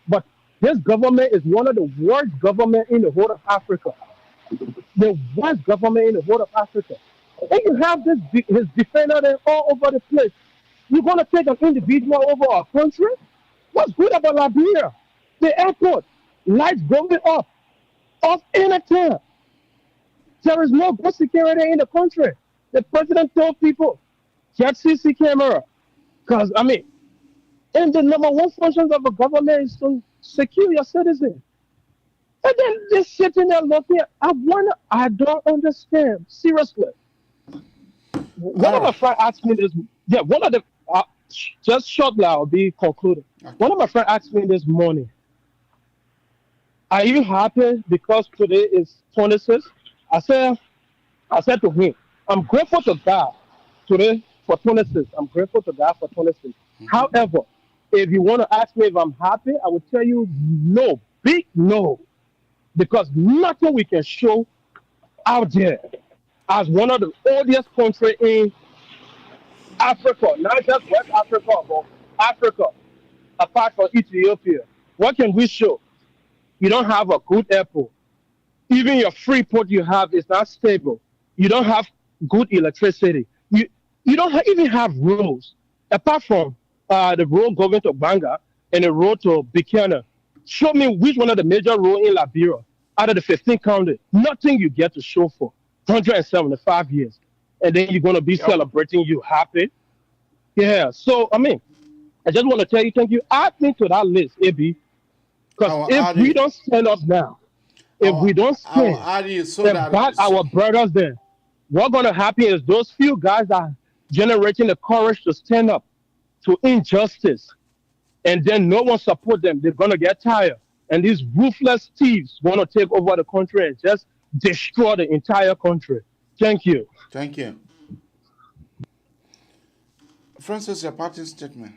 But this government is one of the worst government in the whole of Africa. The worst government in the whole of Africa. And you have his defenders all over the place. You're gonna take an individual over our country? What's good about Liberia? The airport, lights going off anytime. There is no good security in the country. The president told people, get CC camera. Because, and the number one function of a government is to secure your citizens. And then they're sitting there looking, I don't understand. Seriously. One of my friends asked me this, just shortly I'll be concluding. Okay. One of my friends asked me this morning, are you happy because today is 26th? I said to him, I'm grateful to God today for 26. I'm grateful to God for 26. Mm-hmm. However, if you want to ask me if I'm happy, I will tell you no, big no. Because nothing we can show out there as one of the oldest countries in Africa, not just West Africa, but Africa, apart from Ethiopia. What can we show? You don't have a good airport. Even your free port you have is not stable. You don't have good electricity. You don't even have roads. Apart from the road going to Banga and the road to Bikana, show me which one of the major roads in Liberia out of the 15 counties. Nothing you get to show for 175 years. And then you're going to be celebrating you happy. Yeah. So, I just want to tell you, thank you. Add me to that list, AB. Because if we don't stand up now, if we don't stand and back our brothers there, what's going to happen is those few guys that are generating the courage to stand up to injustice, and then no one support them, they're going to get tired. And these ruthless thieves want to take over the country and just destroy the entire country. Thank you. Thank you. Francis, your parting statement.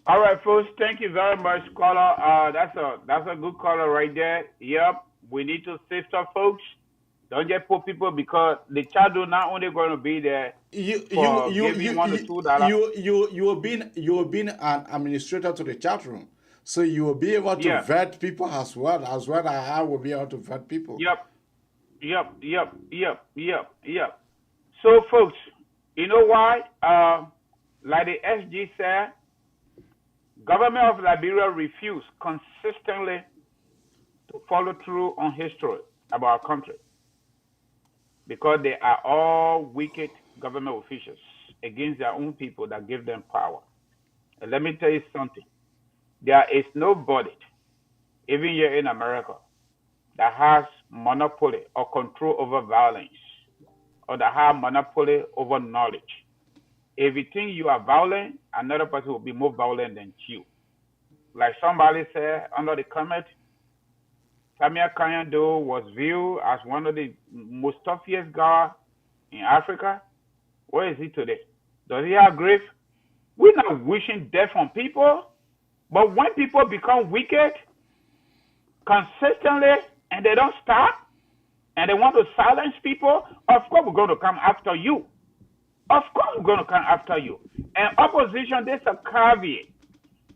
All right, folks. Thank you very much, caller. That's a good caller right there. Yep, we need to save some folks. Don't just put people because the chat room not only going to be there. You will be an administrator to the chat room, so you will be able to vet people as well as I will be able to vet people. Yep. So, folks, you know why? Like the SG said, government of Liberia refused consistently to follow through on history about our country because they are all wicked government officials against their own people that give them power. And let me tell you something. There is nobody, even here in America, that has monopoly or control over violence or that have monopoly over knowledge. If you think you are violent, another person will be more violent than you. Like somebody said under the comment, Samia Kanyando was viewed as one of the most toughest guys in Africa. Where is he today? Does he have grief? We're not wishing death on people, but when people become wicked consistently and they don't stop, and they want to silence people, of course we're going to come after you. Of course we're going to come after you. And opposition, there's a caveat.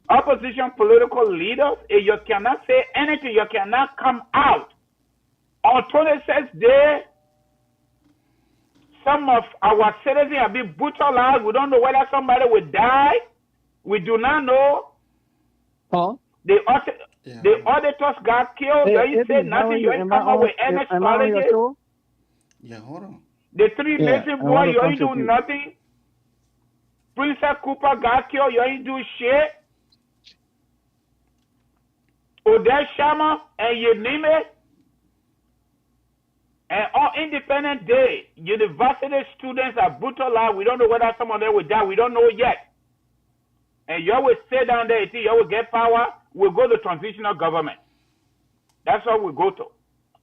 Opposition political leaders, if you cannot say anything, you cannot come out. On 26th day, some of our citizens have been brutalized. We don't know whether somebody will die. We do not know. Huh? The auditors got killed. Hey, You say nothing. You ain't come up with any strategy. Yeah, hold on. The three Mason boy, you ain't do nothing. Princess Cooper got killed. You ain't do shit. Odell Shama and you name it. And on Independence Day, university students are brutalized. We don't know whether some of them will die. We don't know yet. And you always stay down there until you always get power. We'll go to transitional government. That's what we go to.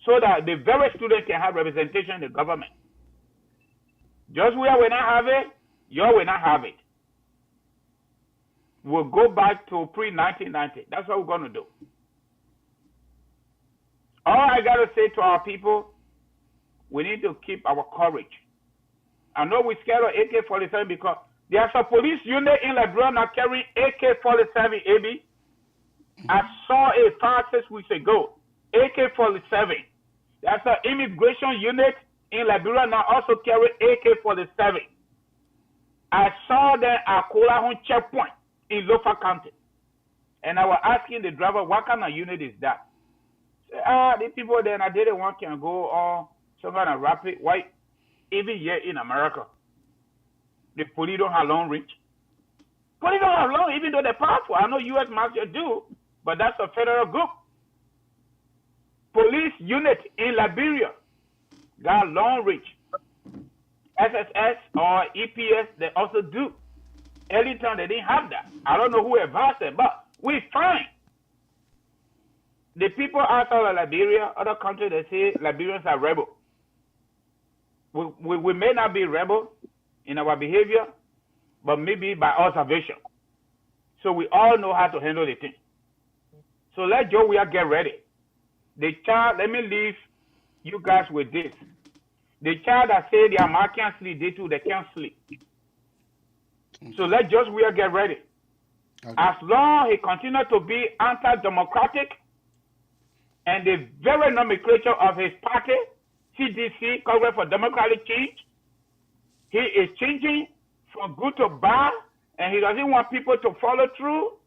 So that the very students can have representation in the government. Just where we not have it, you will not have it. We'll go back to pre-1990. That's what we're going to do. All I got to say to our people, we need to keep our courage. I know we're scared of AK-47 because there's a police unit in Liberia now carrying AK-47, AB. I saw a 5-6 weeks ago, AK-47. That's an immigration unit in Liberia now also carrying AK-47. I saw them at Kolahun checkpoint in Lofa County. And I was asking the driver, what kind of unit is that? These people then I didn't want can go on some kind of rapid white, even here in America. The police don't have long reach. Police don't have long, even though they're powerful. I know U.S. Marshals do, but that's a federal group. Police unit in Liberia got long reach. SSS or EPS, they also do. Early time they didn't have that. I don't know who advised them, but we find the people outside of Liberia, other countries, they say Liberians are rebel. We may not be rebel in our behavior, but maybe by observation. So we all know how to handle the thing. So let Joe Weah get ready. The child, let me leave you guys with this. The child that say the Americans sleep, they too, they can't sleep. So let Joe Weah get ready. Okay. As long as he continues to be anti-democratic and the very nomenclature of his party, CDC, Congress for Democratic Change, he is changing from good to bad, and he doesn't want people to follow through.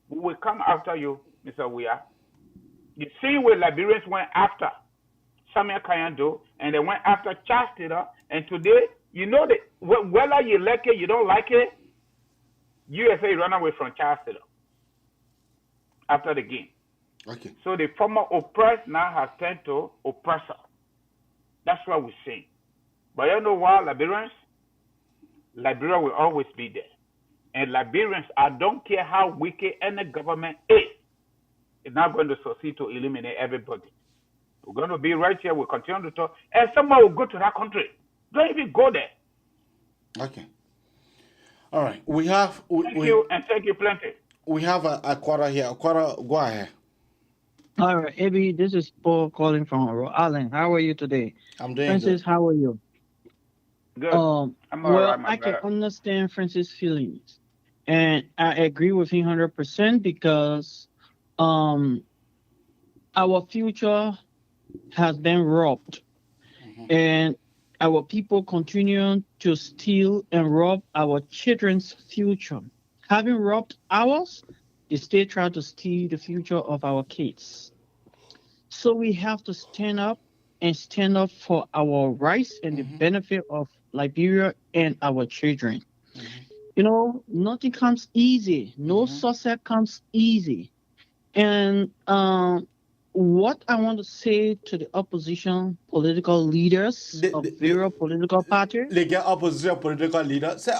We will come after you, Mr. Weah. The same way Liberians went after Samuel Kayando, and they went after Charles Taylor, and today, you know that whether you like it, you don't like it, USA run away from Charles Taylor after the game. Okay. So the former oppressed now has turned to oppressor. That's what we're saying. But you know what, Liberians? Liberia will always be there. And Liberians, I don't care how wicked any government is not going to succeed to eliminate everybody. We're going to be right here. We'll continue to talk. And someone will go to that country. Don't even go there. Okay. All right. We have... Thank you, and thank you plenty. We have a quarter here. A quarter, go ahead. All right, Abby, this is Paul calling from Rhode Island. How are you today? I'm doing Francis, good. how are you? Good. I'm all right, I can understand Francis' feelings. And I agree with him 100% because our future has been robbed. Mm-hmm. And our people continue to steal and rob our children's future. Having robbed ours, they still try to steal the future of our kids. So we have to stand up for our rights and the benefit of Liberia and our children. Mm-hmm. You know, nothing comes easy. No success comes easy. And what I want to say to the opposition political leaders of various political parties. They get opposition political leaders. Say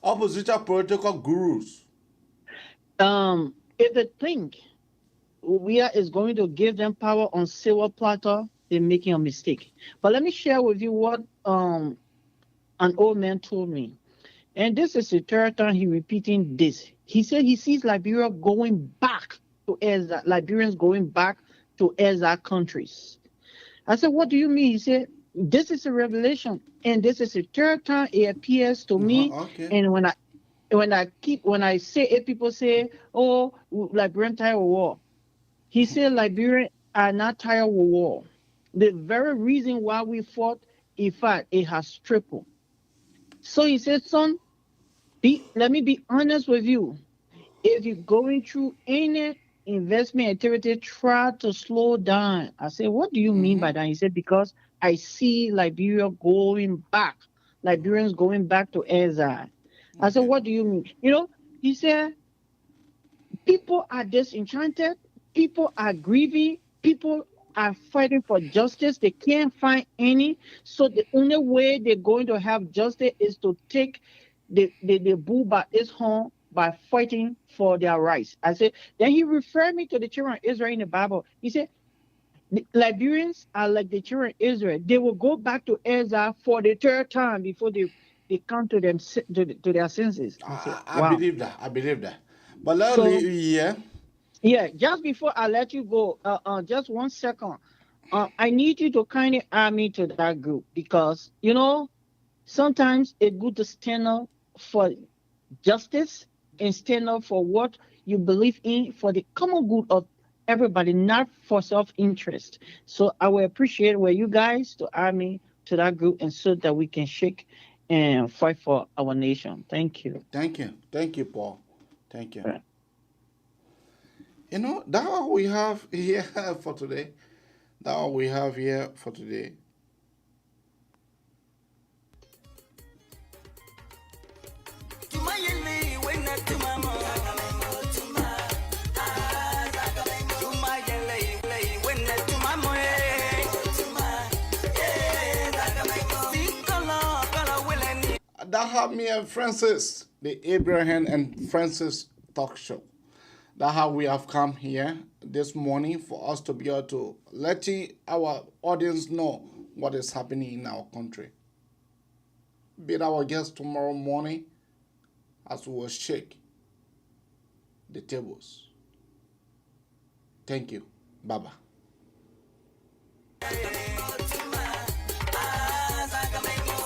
opposition political gurus. If they think Weah is going to give them power on silver platter, they're making a mistake. But let me share with you what an old man told me. And this is the third time he's repeating this. He said he sees Liberia going back to Liberians going back to exile countries. I said, what do you mean? He said, this is a revelation, and this is the third time it appears to me. Okay. And when I say it, people say, oh, Liberian tired of war. He said Liberians are not tired of war. The very reason why we fought, in fact, it has tripled. So he said, son, let me be honest with you. If you're going through any investment activity, try to slow down. I said, what do you mean by that? He said, because I see Liberia going back, Liberians going back to exile. I said, what do you mean? You know, he said, people are disenchanted, people are grieving, people are fighting for justice. They can't find any. So the only way they're going to have justice is to take the bull by its horn by fighting for their rights. I said, then he referred me to the children of Israel in the Bible. He said, the Liberians are like the children of Israel. They will go back to exile for the third time before they come to them to their senses. I said, I wow. believe that. I believe that. But yeah, just before I let you go, just 1 second. I need you to kind of add me to that group because, you know, sometimes it's good to stand up for justice and stand up for what you believe in for the common good of everybody, not for self-interest. So I will appreciate where you guys to add me to that group and so that we can shake and fight for our nation. Thank you. Thank you, Paul. Thank you. Right. You know, that's what we have here for today. That's what we have here for today. That have me and Francis, the Abraham and Francis talk show. That's how we have come here this morning for us to be able to let our audience know what is happening in our country. Be our guest tomorrow morning as we will shake the tables. Thank you. Bye-bye.